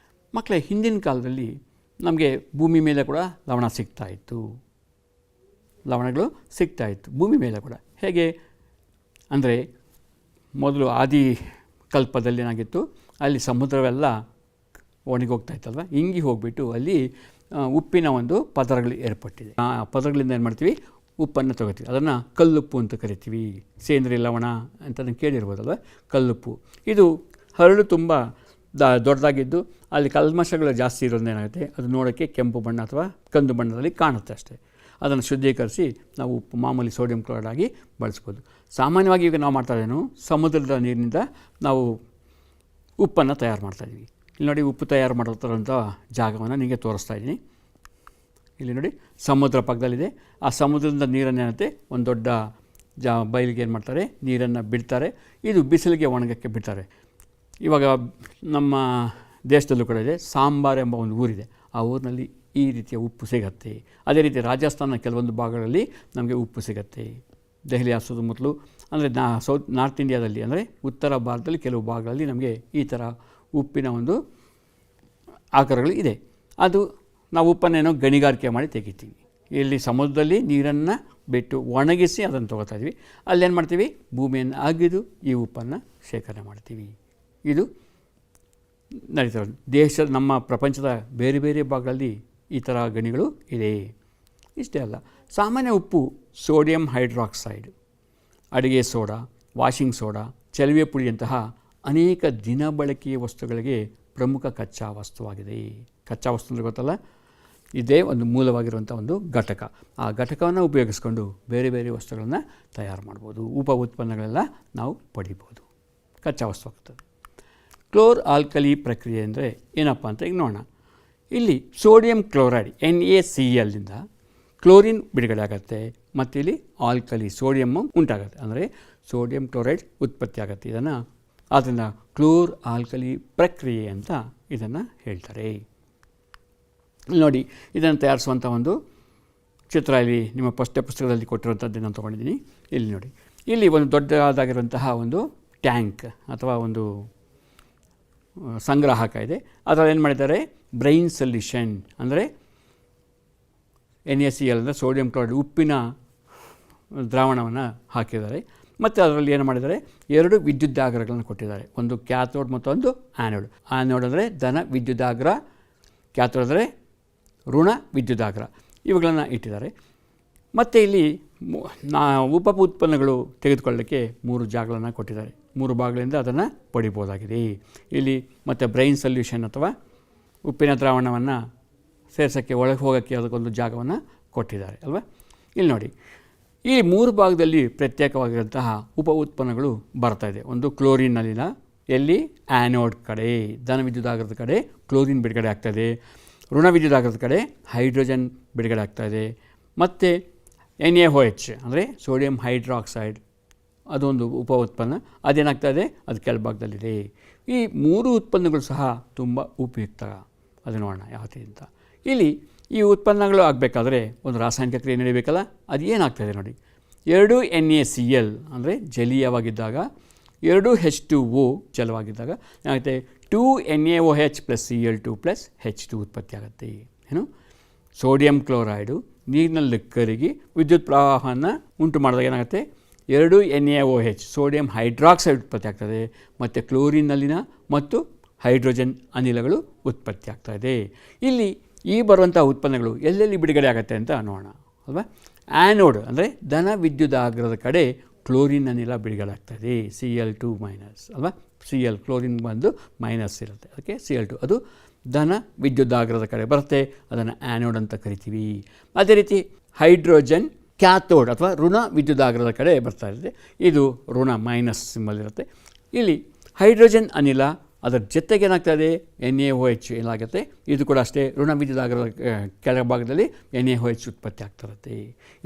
ಮಕ್ಕಳೇ, ಹಿಂದಿನ ಕಾಲದಲ್ಲಿ ನಮಗೆ ಭೂಮಿ ಮೇಲೆ ಕೂಡ ಲವಣ ಸಿಗ್ತಾಯಿತ್ತು, ಲವಣಗಳು ಸಿಗ್ತಾಯಿತ್ತು ಭೂಮಿ ಮೇಲೆ ಕೂಡ. ಹೇಗೆ ಅಂದರೆ, ಮೊದಲು ಆದಿ ಕಲ್ಪದಲ್ಲಿ ಏನಾಗಿತ್ತು, ಅಲ್ಲಿ ಸಮುದ್ರವೆಲ್ಲ ಒಣಗಿ ಹೋಗ್ತಾಯಿತ್ತಲ್ವ, ಹಿಂಗಿ ಹೋಗಿಬಿಟ್ಟು ಅಲ್ಲಿ ಉಪ್ಪಿನ ಒಂದು ಪದರಗಳು ಏರ್ಪಟ್ಟಿದೆ. ಆ ಪದರಗಳಿಂದ ಏನು ಮಾಡ್ತೀವಿ, ಉಪ್ಪನ್ನು ತಗೋತೀವಿ. ಅದನ್ನು ಕಲ್ಲುಪ್ಪು ಅಂತ ಕರಿತೀವಿ. ಸೇಂದ್ರಿಯ ಲವಣ ಅಂತ ಅದನ್ನು ಕೇಳಿರ್ಬೋದಲ್ವ, ಕಲ್ಲುಪ್ಪು. ಇದು ಹರಳು ತುಂಬ ದೊಡ್ಡದಾಗಿದ್ದು ಅಲ್ಲಿ ಕಲ್ಮಶಗಳು ಜಾಸ್ತಿ ಇರೋದೇನಾಗುತ್ತೆ, ಅದು ನೋಡೋಕ್ಕೆ ಕೆಂಪು ಬಣ್ಣ ಅಥವಾ ಕಂದು ಬಣ್ಣದಲ್ಲಿ ಕಾಣುತ್ತೆ ಅಷ್ಟೇ. ಅದನ್ನು ಶುದ್ಧೀಕರಿಸಿ ನಾವು ಉಪ್ಪು, ಮಾಮೂಲಿ ಸೋಡಿಯಂ ಕ್ಲೋರೈಡ್ ಆಗಿ ಬಳಸ್ಬೋದು. ಸಾಮಾನ್ಯವಾಗಿ ಈಗ ನಾವು ಮಾಡ್ತಾಯಿದ್ದೇನು, ಸಮುದ್ರದ ನೀರಿನಿಂದ ನಾವು ಉಪ್ಪನ್ನು ತಯಾರು ಮಾಡ್ತಾಯಿದ್ದೀವಿ. ಇಲ್ಲಿ ನೋಡಿ, ಉಪ್ಪು ತಯಾರು ಮಾಡಿರ್ತಕ್ಕಂಥ ಜಾಗವನ್ನು ನಿಮಗೆ ತೋರಿಸ್ತಾ ಇದ್ದೀನಿ. ಇಲ್ಲಿ ನೋಡಿ, ಸಮುದ್ರ ಪಕ್ಕದಲ್ಲಿದೆ. ಆ ಸಮುದ್ರದಿಂದ ನೀರನ್ನೇನಂತೆ ಒಂದು ದೊಡ್ಡ ಬಯಲಿಗೆ ಏನು ಮಾಡ್ತಾರೆ, ನೀರನ್ನು ಬಿಡ್ತಾರೆ. ಇದು ಬಿಸಿಲಿಗೆ ಒಣಗಕ್ಕೆ ಬಿಡ್ತಾರೆ. ಇವಾಗ ನಮ್ಮ ದೇಶದಲ್ಲೂ ಕೂಡ ಇದೆ, ಸಾಂಬಾರ್ ಎಂಬ ಒಂದು ಊರಿದೆ. ಆ ಊರಿನಲ್ಲಿ ಈ ರೀತಿಯ ಉಪ್ಪು ಸಿಗತ್ತೆ. ಅದೇ ರೀತಿ ರಾಜಸ್ಥಾನ ಕೆಲವೊಂದು ಭಾಗಗಳಲ್ಲಿ ನಮಗೆ ಉಪ್ಪು ಸಿಗತ್ತೆ. ದೆಹಲಿಯ ಸುತ್ತಮುತ್ತಲು ಅಂದರೆ ನಾರ್ತ್ ಇಂಡಿಯಾದಲ್ಲಿ, ಅಂದರೆ ಉತ್ತರ ಭಾರತದಲ್ಲಿ ಕೆಲವು ಭಾಗಗಳಲ್ಲಿ ನಮಗೆ ಈ ಥರ ಉಪ್ಪಿನ ಒಂದು ಆಕಾರಗಳು ಇದೆ. ಅದು ನಾವು ಉಪ್ಪನ್ನೇನೋ ಗಣಿಗಾರಿಕೆ ಮಾಡಿ ತೆಗಿತೀವಿ. ಇಲ್ಲಿ ಸಮುದ್ರದಲ್ಲಿ ನೀರನ್ನು ಬಿಟ್ಟು ಒಣಗಿಸಿ ಅದನ್ನು ತೊಗೊಳ್ತಾ ಇದ್ವಿ. ಅಲ್ಲೇನು ಮಾಡ್ತೀವಿ, ಭೂಮಿಯನ್ನು ಅಗೆದು ಈ ಉಪ್ಪನ್ನು ಶೇಖರಣೆ ಮಾಡ್ತೀವಿ. ಇದು ನಡೀತಾ ದೇಶದ, ನಮ್ಮ ಪ್ರಪಂಚದ ಬೇರೆ ಬೇರೆ ಭಾಗಗಳಲ್ಲಿ ಈ ಥರ ಗಣಿಗಳು ಇದೆ. ಇಷ್ಟೇ ಅಲ್ಲ, ಸಾಮಾನ್ಯ ಉಪ್ಪು ಸೋಡಿಯಂ ಹೈಡ್ರಾಕ್ಸೈಡ್, ಅಡುಗೆ ಸೋಡಾ, ವಾಷಿಂಗ್ ಸೋಡಾ, ಚಲುವೆ ಪುಡಿಯಂತಹ ಅನೇಕ ದಿನಬಳಕೆಯ ವಸ್ತುಗಳಿಗೆ ಪ್ರಮುಖ ಕಚ್ಚಾ ವಸ್ತುವಾಗಿದೆ. ಕಚ್ಚಾ ವಸ್ತು ಅಂದರೆ ಗೊತ್ತಲ್ಲ, ಇದೇ ಒಂದು ಮೂಲವಾಗಿರುವಂಥ ಒಂದು ಘಟಕ. ಆ ಘಟಕವನ್ನು ಉಪಯೋಗಿಸ್ಕೊಂಡು ಬೇರೆ ಬೇರೆ ವಸ್ತುಗಳನ್ನು ತಯಾರು ಮಾಡ್ಬೋದು. ಉಪ ಉತ್ಪನ್ನಗಳೆಲ್ಲ ನಾವು ಪಡಿಬೋದು. ಕಚ್ಚಾ ವಸ್ತು ಆಗ್ತದೆ. ಕ್ಲೋರ್ ಆಲ್ಕಲಿ ಪ್ರಕ್ರಿಯೆ ಅಂದರೆ ಏನಪ್ಪ ಅಂತ ಈಗ ನೋಡೋಣ. ಇಲ್ಲಿ ಸೋಡಿಯಂ ಕ್ಲೋರೈಡ್ NaClನಿಂದ ಕ್ಲೋರಿನ್ ಬಿಡುಗಡೆ ಆಗುತ್ತೆ ಮತ್ತು ಇಲ್ಲಿ ಆಲ್ಕಲಿ ಸೋಡಿಯಮ್ಮು ಉಂಟಾಗುತ್ತೆ, ಅಂದರೆ ಸೋಡಿಯಂ ಕ್ಲೋರೈಡ್ ಉತ್ಪತ್ತಿ ಆಗುತ್ತೆ. ಇದನ್ನು ಆದ್ದರಿಂದ ಕ್ಲೋರ್ ಆಲ್ಕಲಿ ಪ್ರಕ್ರಿಯೆ ಅಂತ ಇದನ್ನು ಹೇಳ್ತಾರೆ. ನೋಡಿ, ಇದನ್ನು ತಯಾರಿಸುವಂಥ ಒಂದು ಚಿತ್ರ ಇಲ್ಲಿ ನಿಮ್ಮ ಪುಸ್ತಕದಲ್ಲಿ ಕೊಟ್ಟಿರುವಂಥದ್ದು ನಾನು ತೊಗೊಂಡಿದ್ದೀನಿ. ಇಲ್ಲಿ ನೋಡಿ, ಇಲ್ಲಿ ಒಂದು ದೊಡ್ಡದಾಗಿರುವಂತಹ ಒಂದು ಟ್ಯಾಂಕ್ ಅಥವಾ ಒಂದು ಸಂಗ್ರಾಹಕ ಇದೆ. ಅದರಲ್ಲಿ ಏನು ಮಾಡಿದ್ದಾರೆ, ಬ್ರೈನ್ ಸೊಲ್ಯೂಷನ್ ಅಂದರೆ NaCl ಅಂದರೆ ಸೋಡಿಯಂ ಕ್ಲೋರೈಡ್ ಉಪ್ಪಿನ ದ್ರಾವಣವನ್ನು ಹಾಕಿದ್ದಾರೆ. ಮತ್ತು ಅದರಲ್ಲಿ ಏನು ಮಾಡಿದ್ದಾರೆ, 2 ವಿದ್ಯುದಾಗ್ರಗಳನ್ನು ಕೊಟ್ಟಿದ್ದಾರೆ. ಒಂದು ಕ್ಯಾಥೋಡ್ ಮತ್ತು ಒಂದು ಆ್ಯನೋಡ್. ಆ್ಯನೋಡ್ ಅಂದರೆ ಧನ ವಿದ್ಯುದಾಗ್ರ, ಕ್ಯಾಥೋಡ್ ಅಂದರೆ ಋಣ ವಿದ್ಯುದಾಗ್ರ. ಇವುಗಳನ್ನು ಇಟ್ಟಿದ್ದಾರೆ. ಮತ್ತು ಇಲ್ಲಿ ಉಪ ಉತ್ಪನ್ನಗಳು ತೆಗೆದುಕೊಳ್ಳಲಿಕ್ಕೆ 3 ಜಾಗಗಳನ್ನು ಕೊಟ್ಟಿದ್ದಾರೆ. 3 ಭಾಗಗಳಿಂದ ಅದನ್ನು ಪಡಿಬೋದಾಗಿದೆ. ಇಲ್ಲಿ ಮತ್ತು ಬ್ರೈನ್ ಸೊಲ್ಯೂಷನ್ ಅಥವಾ ಉಪ್ಪಿನ ದ್ರಾವಣವನ್ನು ಸೇರ್ಸೋಕ್ಕೆ, ಒಳಗೆ ಹೋಗೋಕ್ಕೆ ಅದಕ್ಕೊಂದು ಜಾಗವನ್ನು ಕೊಟ್ಟಿದ್ದಾರೆ ಅಲ್ವಾ. ಇಲ್ಲಿ ನೋಡಿ, ಈ 3 ಭಾಗದಲ್ಲಿ ಪ್ರತ್ಯೇಕವಾಗಿರುವಂತಹ ಉಪ ಉತ್ಪನ್ನಗಳು ಬರ್ತಾಯಿದೆ. ಒಂದು ಕ್ಲೋರಿನ್ನಲ್ಲಿನ, ಎಲ್ಲಿ ಆ್ಯನೋಡ್ ಕಡೆ ಧನ ವಿದ್ಯುದಾಗ್ರದ ಕಡೆ ಕ್ಲೋರಿನ್ ಬಿಡುಗಡೆ ಆಗ್ತಾಯಿದೆ, ಋಣ ವಿದ್ಯುದಾಗ್ರದ ಕಡೆ ಹೈಡ್ರೋಜನ್ ಬಿಡುಗಡೆ ಆಗ್ತಾಯಿದೆ. ಮತ್ತು NaOH ಅಂದರೆ ಸೋಡಿಯಂ ಹೈಡ್ರಾಕ್ಸೈಡ್, ಅದೊಂದು ಉಪ ಉತ್ಪನ್ನ. ಅದೇನಾಗ್ತಾಯಿದೆ, ಅದು ಕೆಳಭಾಗದಲ್ಲಿದೆ. ಈ 3 ಉತ್ಪನ್ನಗಳು ಸಹ ತುಂಬ ಉಪಯುಕ್ತ. ಅದು ನೋಡೋಣ ಯಾವ ರೀತಿ ಅಂತ. ಇಲ್ಲಿ ಈ ಉತ್ಪನ್ನಗಳು ಆಗಬೇಕಾದ್ರೆ ಒಂದು ರಾಸಾಯನಿಕ ಕ್ರಿಯೆ ನಡೀಬೇಕಲ್ಲ, ಅದು ಏನಾಗ್ತಾಯಿದೆ ನೋಡಿ. 2 NaCl ಅಂದರೆ ಜಲೀಯವಾಗಿದ್ದಾಗ, 2 H2O ಜಲವಾಗಿದ್ದಾಗ ಏನಾಗುತ್ತೆ, 2 NaOH + Cl2 + H2 ಉತ್ಪತ್ತಿ ಆಗುತ್ತೆ. ಏನು, ಸೋಡಿಯಂ ಕ್ಲೋರೈಡು ನೀರಿನಲ್ಲಿ ಕರಗಿ ವಿದ್ಯುತ್ ಪ್ರವಾಹವನ್ನು ಉಂಟು ಮಾಡಿದಾಗ ಏನಾಗುತ್ತೆ, 2 NaOH ಸೋಡಿಯಂ ಹೈಡ್ರಾಕ್ಸೈಡ್ ಉತ್ಪತ್ತಿ ಆಗ್ತದೆ ಮತ್ತು ಕ್ಲೋರಿನ್ನಲ್ಲಿನ ಮತ್ತು ಹೈಡ್ರೋಜನ್ ಅನಿಲಗಳು ಉತ್ಪತ್ತಿ ಆಗ್ತಾಯಿದೆ. ಇಲ್ಲಿ ಈ ಬರುವಂಥ ಉತ್ಪನ್ನಗಳು ಎಲ್ಲೆಲ್ಲಿ ಬಿಡುಗಡೆ ಆಗುತ್ತೆ ಅಂತ ನೋಡೋಣ ಅಲ್ವಾ. ಆ್ಯನೋಡ್ ಅಂದರೆ ಧನ ವಿದ್ಯುದಾಗ್ರದ ಕಡೆ ಕ್ಲೋರಿನ್ ಅನಿಲ ಬಿಡುಗಡೆ ಆಗ್ತಾಯಿದೆ, Cl2 ಮೈನಸ್ ಅಲ್ವಾ. Cl ಕ್ಲೋರಿನ್ ಬಂದು ಮೈನಸ್ ಇರುತ್ತೆ, ಅದಕ್ಕೆ Cl2 ಅದು ಧನ ವಿದ್ಯುದಾಗ್ರದ ಕಡೆ ಬರುತ್ತೆ. ಅದನ್ನು ಆ್ಯನೋಡ್ ಅಂತ ಕರಿತೀವಿ. ಅದೇ ರೀತಿ ಹೈಡ್ರೋಜನ್ ಕ್ಯಾಥೋಡ್ ಅಥವಾ ಋಣ ವಿದ್ಯುದಾಗ್ರದ ಕಡೆ ಬರ್ತಾ ಇರುತ್ತೆ. ಇದು ಋಣ ಮೈನಸ್ ಸಿಂಬಲ್ ಇರುತ್ತೆ. ಇಲ್ಲಿ ಹೈಡ್ರೋಜನ್ ಅನಿಲ ಅದರ ಜೊತೆಗೆ ಏನಾಗ್ತದೆ NaOH ಏನಾಗುತ್ತೆ, ಇದು ಕೂಡ ಅಷ್ಟೇ ಋಣ ವಿದ್ಯುದಾಗ್ರದ ಕೆಳಭಾಗದಲ್ಲಿ NaOH ಉತ್ಪತ್ತಿ ಆಗ್ತಿರುತ್ತೆ.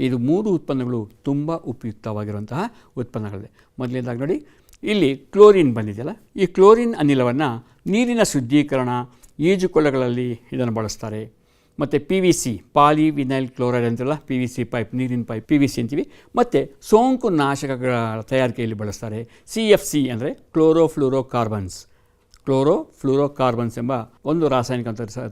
ಇದು 3 ಉತ್ಪನ್ನಗಳು ತುಂಬ ಉಪಯುಕ್ತವಾಗಿರುವಂತಹ ಉತ್ಪನ್ನಗಳಿದೆ. ಮೊದಲನೇದಾಗಿ ನೋಡಿ, ಇಲ್ಲಿ ಕ್ಲೋರಿನ್ ಬಂದಿದೆಯಲ್ಲ, ಈ ಕ್ಲೋರಿನ್ ಅನಿಲವನ್ನು ನೀರಿನ ಶುದ್ಧೀಕರಣ, ಈಜುಕೊಳಗಳಲ್ಲಿ ಇದನ್ನು ಬಳಸ್ತಾರೆ. ಮತ್ತು PVC ಪಾಲಿವಿನೈಲ್ ಕ್ಲೋರೈಡ್ ಅಂತಿಲ್ಲ, PVC ಪೈಪ್, ನೀರಿನ ಪೈಪ್ PVC ಅಂತೀವಿ. ಮತ್ತು ಸೋಂಕು ನಾಶಕಗಳ ತಯಾರಿಕೆಯಲ್ಲಿ ಬಳಸ್ತಾರೆ. CFC ಅಂದರೆ ಕ್ಲೋರೋಫ್ಲೂರೋಕಾರ್ಬನ್ಸ್ ಎಂಬ ಒಂದು ರಾಸಾಯನಿಕ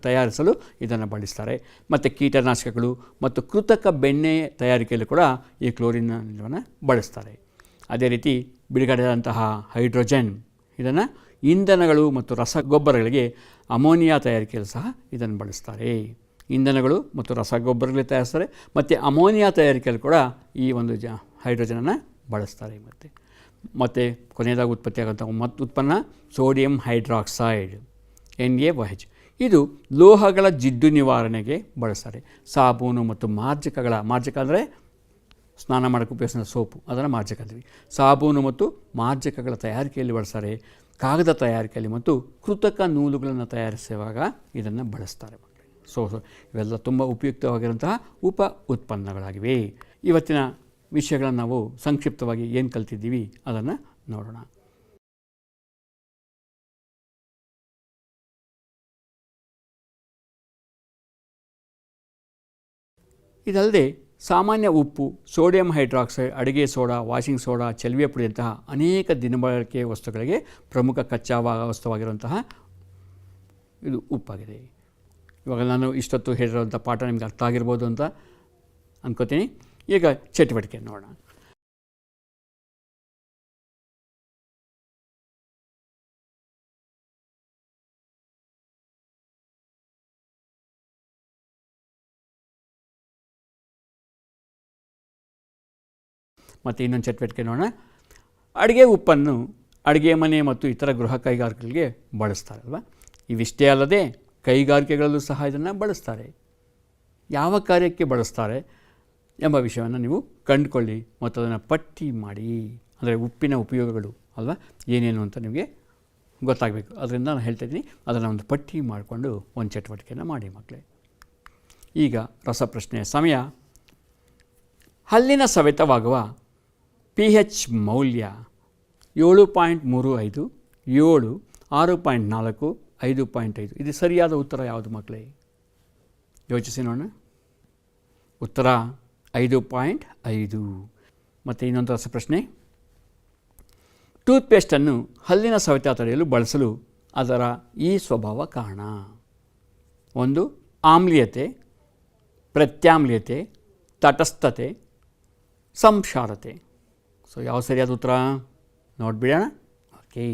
ತಯಾರಿಸಲು ಇದನ್ನು ಬಳಸ್ತಾರೆ. ಮತ್ತು ಕೀಟನಾಶಕಗಳು ಮತ್ತು ಕೃತಕ ಬೆಣ್ಣೆ ತಯಾರಿಕೆಯಲ್ಲಿ ಕೂಡ ಈ ಕ್ಲೋರಿನ್ ಅನಿಲವನ್ನು ಬಳಸ್ತಾರೆ. ಅದೇ ರೀತಿ ಬಿಡುಗಡೆಯಾದಂತಹ ಹೈಡ್ರೋಜನ್ ಇದನ್ನು ಇಂಧನಗಳು ಮತ್ತು ರಸಗೊಬ್ಬರಗಳಿಗೆ ಅಮೋನಿಯಾ ತಯಾರಿಕೆಯಲ್ಲಿ ಸಹ ಇದನ್ನು ಬಳಸ್ತಾರೆ. ಇಂಧನಗಳು ಮತ್ತು ರಸಗೊಬ್ಬರಗಳಿಗೆ ತಯಾರಿಸ್ತಾರೆ ಮತ್ತು ಅಮೋನಿಯಾ ತಯಾರಿಕೆಯಲ್ಲಿ ಕೂಡ ಈ ಒಂದು ಹೈಡ್ರೋಜನನ್ನು ಬಳಸ್ತಾರೆ. ಮತ್ತು ಕೊನೆಯದಾಗಿ ಉತ್ಪತ್ತಿಯಾಗುವಂಥ ಮತ್ತು ಉತ್ಪನ್ನ ಸೋಡಿಯಂ ಹೈಡ್ರಾಕ್ಸೈಡ್ NaOH. ಇದು ಲೋಹಗಳ ಜಿಡ್ಡು ನಿವಾರಣೆಗೆ ಬಳಸ್ತಾರೆ. ಸಾಬೂನು ಮತ್ತು ಮಾರ್ಜಕ ಅಂದರೆ ಸ್ನಾನ ಮಾಡೋಕ್ಕೆ ಉಪಯೋಗಿಸಿದ ಸೋಪು, ಅದನ್ನು ಮಾರ್ಜಕ ಅಂತೀವಿ. ಸಾಬೂನು ಮತ್ತು ಮಾರ್ಜಕಗಳ ತಯಾರಿಕೆಯಲ್ಲಿ ಬಳಸ್ತಾರೆ. ಕಾಗದ ತಯಾರಿಕೆಯಲ್ಲಿ ಮತ್ತು ಕೃತಕ ನೂಲುಗಳನ್ನು ತಯಾರಿಸುವಾಗ ಇದನ್ನು ಬಳಸ್ತಾರೆ. ಇವೆಲ್ಲ ತುಂಬ ಉಪಯುಕ್ತವಾಗಿರುವಂತಹ ಉಪ ಉತ್ಪನ್ನಗಳಾಗಿವೆ. ಇವತ್ತಿನ ವಿಷಯಗಳನ್ನು ನಾವು ಸಂಕ್ಷಿಪ್ತವಾಗಿ ಏನು ಕಲ್ತಿದ್ದೀವಿ ಅದನ್ನು ನೋಡೋಣ. ಇದಲ್ಲದೆ ಸಾಮಾನ್ಯ ಉಪ್ಪು, ಸೋಡಿಯಂ ಹೈಡ್ರಾಕ್ಸೈಡ್, ಅಡುಗೆ ಸೋಡಾ, ವಾಷಿಂಗ್ ಸೋಡಾ, ಚೆಲುವೆ ಪುಡಿಯಂತಹ ಅನೇಕ ದಿನಬಳಕೆ ವಸ್ತುಗಳಿಗೆ ಪ್ರಮುಖ ಕಚ್ಚಾ ವಸ್ತುವಾಗಿರುವಂತಹ ಇದು ಉಪ್ಪಾಗಿದೆ. ಇವಾಗ ನಾನು ಇಷ್ಟೊತ್ತು ಹೇಳಿರುವಂಥ ಪಾಠ ನಿಮಗೆ ಅರ್ಥ ಆಗಿರ್ಬೋದು ಅಂತ ಅಂದ್ಕೋತೀನಿ. ಈಗ ಚಟುವಟಿಕೆ ನೋಡೋಣ. ಮತ್ತು ಇನ್ನೊಂದು ಚಟುವಟಿಕೆ ನೋಡೋಣ. ಅಡುಗೆ ಉಪ್ಪನ್ನು ಅಡುಗೆ ಮನೆ ಮತ್ತು ಇತರ ಗೃಹ ಕೈಗಾರಿಕೆಗಳಿಗೆ ಬಳಸ್ತಾರಲ್ವ. ಇವಿಷ್ಟೇ ಅಲ್ಲದೆ ಕೈಗಾರಿಕೆಗಳಲ್ಲೂ ಸಹ ಇದನ್ನು ಬಳಸ್ತಾರೆ. ಯಾವ ಕಾರ್ಯಕ್ಕೆ ಬಳಸ್ತಾರೆ ಎಂಬ ವಿಷಯವನ್ನು ನೀವು ಕಂಡುಕೊಳ್ಳಿ ಮತ್ತು ಅದನ್ನು ಪಟ್ಟಿ ಮಾಡಿ. ಅಂದರೆ ಉಪ್ಪಿನ ಉಪಯೋಗಗಳು ಅಲ್ವಾ ಏನೇನು ಅಂತ ನಿಮಗೆ ಗೊತ್ತಾಗಬೇಕು. ಅದರಿಂದ ನಾನು ಹೇಳ್ತಾಯಿದ್ದೀನಿ, ಅದನ್ನು ಒಂದು ಪಟ್ಟಿ ಮಾಡಿಕೊಂಡು ಒಂದು ಚಟುವಟಿಕೆಯನ್ನು ಮಾಡಿ ಮಕ್ಕಳೇ. ಈಗ ರಸಪ್ರಶ್ನೆಯ ಸಮಯ. ಹಲ್ಲಿನ ಸವೆತವಾಗುವ pH ಮೌಲ್ಯ 7.35, 7, 6.4, 5.5. ಇದು ಸರಿಯಾದ ಉತ್ತರ ಯಾವುದು ಮಕ್ಕಳೇ? ಯೋಚಿಸಿ ನೋಡೋಣ. ಉತ್ತರ 5.5. ಮತ್ತು ಇನ್ನೊಂದು ರಸಪ್ರಶ್ನೆ. ಟೂತ್ಪೇಸ್ಟನ್ನು ಹಲ್ಲಿನ ಸವೆತ ತಡೆಯಲು ಬಳಸಲು ಅದರ ಈ ಸ್ವಭಾವ ಕಾರಣ: 1 ಆಮ್ಲೀಯತೆ, ಪ್ರತ್ಯಾಮ್ಲೀಯತೆ, ತಟಸ್ಥತೆ, ಸಂಕ್ಷಾರತೆ. ಯಾವ ಸರಿಯಾದ ಉತ್ತರ ನೋಡಿಬಿಡೋಣ. ಓಕೆ,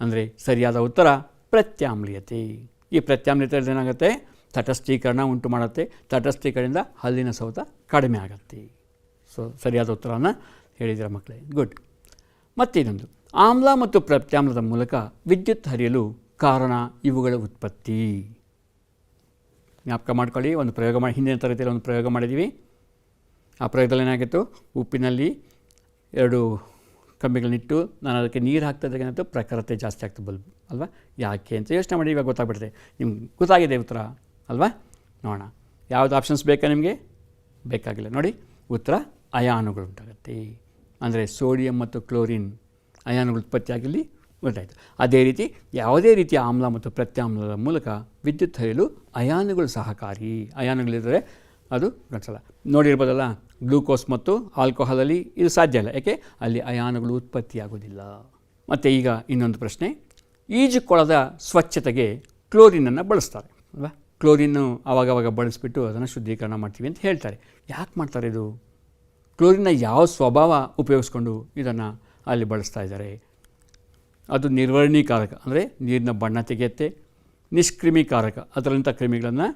ಅಂದರೆ ಸರಿಯಾದ ಉತ್ತರ ಪ್ರತ್ಯಾಮ್ಲೀಯತೆ. ಈ ಪ್ರತ್ಯಾಮ್ಲೀಯತೆಯಲ್ಲಿ ಏನಾಗುತ್ತೆ, ತಟಸ್ಥೀಕರಣ ಉಂಟು ಮಾಡುತ್ತೆ. ತಟಸ್ಥೀಕರಣದಿಂದ ಹಲ್ಲಿನ ಸವೆತ ಕಡಿಮೆ ಆಗುತ್ತೆ. ಸರಿಯಾದ ಉತ್ತರವನ್ನು ಹೇಳಿದ್ದೀರ ಮಕ್ಕಳೇ, ಗುಡ್. ಮತ್ತಿನ್ನೊಂದು, ಆಮ್ಲ ಮತ್ತು ಪ್ರತ್ಯಾಮ್ಲದ ಮೂಲಕ ವಿದ್ಯುತ್ ಹರಿಯಲು ಕಾರಣ ಇವುಗಳ ಉತ್ಪತ್ತಿ. ಜ್ಞಾಪಕ ಮಾಡ್ಕೊಳ್ಳಿ, ಒಂದು ಪ್ರಯೋಗ ಮಾಡಿ, ಹಿಂದಿನ ತರಗತಿಯಲ್ಲಿ ಒಂದು ಪ್ರಯೋಗ ಮಾಡಿದ್ದೀವಿ. ಆ ಪ್ರಯೋಗದಲ್ಲಿ ಏನಾಗಿತ್ತು, ಉಪ್ಪಿನಲ್ಲಿ 2 ಕಂಬಿಗಳನ್ನಿಟ್ಟು ನಾನು ಅದಕ್ಕೆ ನೀರು ಹಾಕ್ತಾಯಿದ್ದಾಗ ಏನಾಯಿತು, ಪ್ರಖರತೆ ಜಾಸ್ತಿ ಆಗ್ತದೆ ಬಲ್ಬ್ ಅಲ್ವಾ. ಯಾಕೆ ಅಂತ ಯೋಚನೆ ಮಾಡಿ, ಇವಾಗ ಗೊತ್ತಾಗ್ಬಿಡುತ್ತೆ ನಿಮ್ಗೆ. ಗೊತ್ತಾಗಿದೆ ಉತ್ತರ ಅಲ್ವಾ? ನೋಡೋಣ. ಯಾವುದು ಆಪ್ಷನ್ಸ್ ಬೇಕಾ ನಿಮಗೆ? ಬೇಕಾಗಿಲ್ಲ. ನೋಡಿ, ಉತ್ತರ ಅಯಾನುಗಳು ಉಂಟಾಗುತ್ತೆ. ಅಂದರೆ ಸೋಡಿಯಂ ಮತ್ತು ಕ್ಲೋರಿನ್ ಅಯಾನುಗಳು ಉತ್ಪತ್ತಿಯಾಗಿಲ್ಲಿ ಗೊತ್ತಾಯಿತು. ಅದೇ ರೀತಿ ಯಾವುದೇ ರೀತಿಯ ಆಮ್ಲ ಮತ್ತು ಪ್ರತ್ಯಾಮ್ಲದ ಮೂಲಕ ವಿದ್ಯುತ್ ಹರಿಯಲು ಅಯಾನುಗಳು ಸಹಕಾರಿ. ಅಯಾನುಗಳಿದ್ದರೆ ಅದು ಗಂಟಲ್ಲ. ನೋಡಿರ್ಬೋದಲ್ಲ, ಗ್ಲೂಕೋಸ್ ಮತ್ತು ಆಲ್ಕೋಹಾಲಲ್ಲಿ ಇದು ಸಾಧ್ಯ ಇಲ್ಲ. ಯಾಕೆ? ಅಲ್ಲಿ ಅಯಾನುಗಳು ಉತ್ಪತ್ತಿಯಾಗೋದಿಲ್ಲ. ಮತ್ತು ಈಗ ಇನ್ನೊಂದು ಪ್ರಶ್ನೆ. ಈಜುಕೊಳದ ಸ್ವಚ್ಛತೆಗೆ ಕ್ಲೋರಿನನ್ನು ಬಳಸ್ತಾರೆ ಅಲ್ವಾ. ಕ್ಲೋರಿನ್ನು ಆವಾಗವಾಗ ಬಳಸಿಬಿಟ್ಟು ಅದನ್ನು ಶುದ್ಧೀಕರಣ ಮಾಡ್ತೀವಿ ಅಂತ ಹೇಳ್ತಾರೆ. ಯಾಕೆ ಮಾಡ್ತಾರೆ ಇದು? ಕ್ಲೋರಿನ್ನ ಯಾವ ಸ್ವಭಾವ ಉಪಯೋಗಿಸ್ಕೊಂಡು ಇದನ್ನು ಅಲ್ಲಿ ಬಳಸ್ತಾ ಇದ್ದಾರೆ? ಅದು ನಿರ್ವಹಣೀಕಾರಕ, ಅಂದರೆ ನೀರಿನ ಬಣ್ಣ ತೆಗೆಯುತ್ತೆ. ನಿಷ್ಕ್ರಿಮಿಕಾರಕ, ಅದರಲ್ಲಿಂಥ ಕ್ರಿಮಿಗಳನ್ನು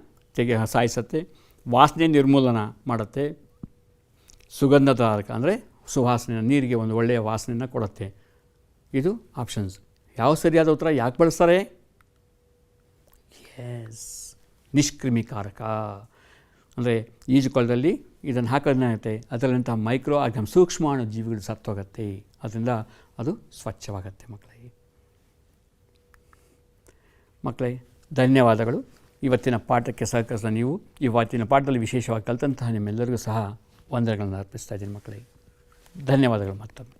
ಸಾಯಿಸುತ್ತೆ. ವಾಸನೆ ನಿರ್ಮೂಲನ ಮಾಡುತ್ತೆ. ಸುಗಂಧಧಾರಕ, ಅಂದರೆ ಸುವಾಸನೆ, ನೀರಿಗೆ ಒಂದು ಒಳ್ಳೆಯ ವಾಸನೆಯನ್ನು ಕೊಡುತ್ತೆ. ಇದು ಆಪ್ಷನ್ಸ್. ಯಾವ ಸರಿಯಾದ ಉತ್ತರ? ಯಾಕೆ ಬಳಸ್ತಾರೆ? ಎಸ್, ನಿಷ್ಕ್ರಿಮಿಕಾರಕ. ಅಂದರೆ ಈಜುಕೊಳದಲ್ಲಿ ಇದನ್ನು ಹಾಕೋದೇನಾಗುತ್ತೆ, ಅದರಲ್ಲಿಂಥ ಮೈಕ್ರೋ ಆರ್ಗನ್ ಸೂಕ್ಷ್ಮಾಣು ಜೀವಿಗಳು ಸತ್ತೋಗುತ್ತೆ. ಅದರಿಂದ ಅದು ಸ್ವಚ್ಛವಾಗುತ್ತೆ ಮಕ್ಕಳೇ ಧನ್ಯವಾದಗಳು. ಇವತ್ತಿನ ಪಾಠಕ್ಕೆ ಸಹಕರಿಸಿದ ನೀವು ಇವತ್ತಿನ ಪಾಠದಲ್ಲಿ ವಿಶೇಷವಾಗಿ ಕಲಿತಂತಹ ನಿಮ್ಮೆಲ್ಲರಿಗೂ ಸಹ ವಂದನೆಗಳನ್ನು ಅರ್ಪಿಸ್ತಾ ಇದ್ದೀನಿ ಮಕ್ಕಳೇ. ಧನ್ಯವಾದಗಳು ಮತ್ತೊಮ್ಮೆ.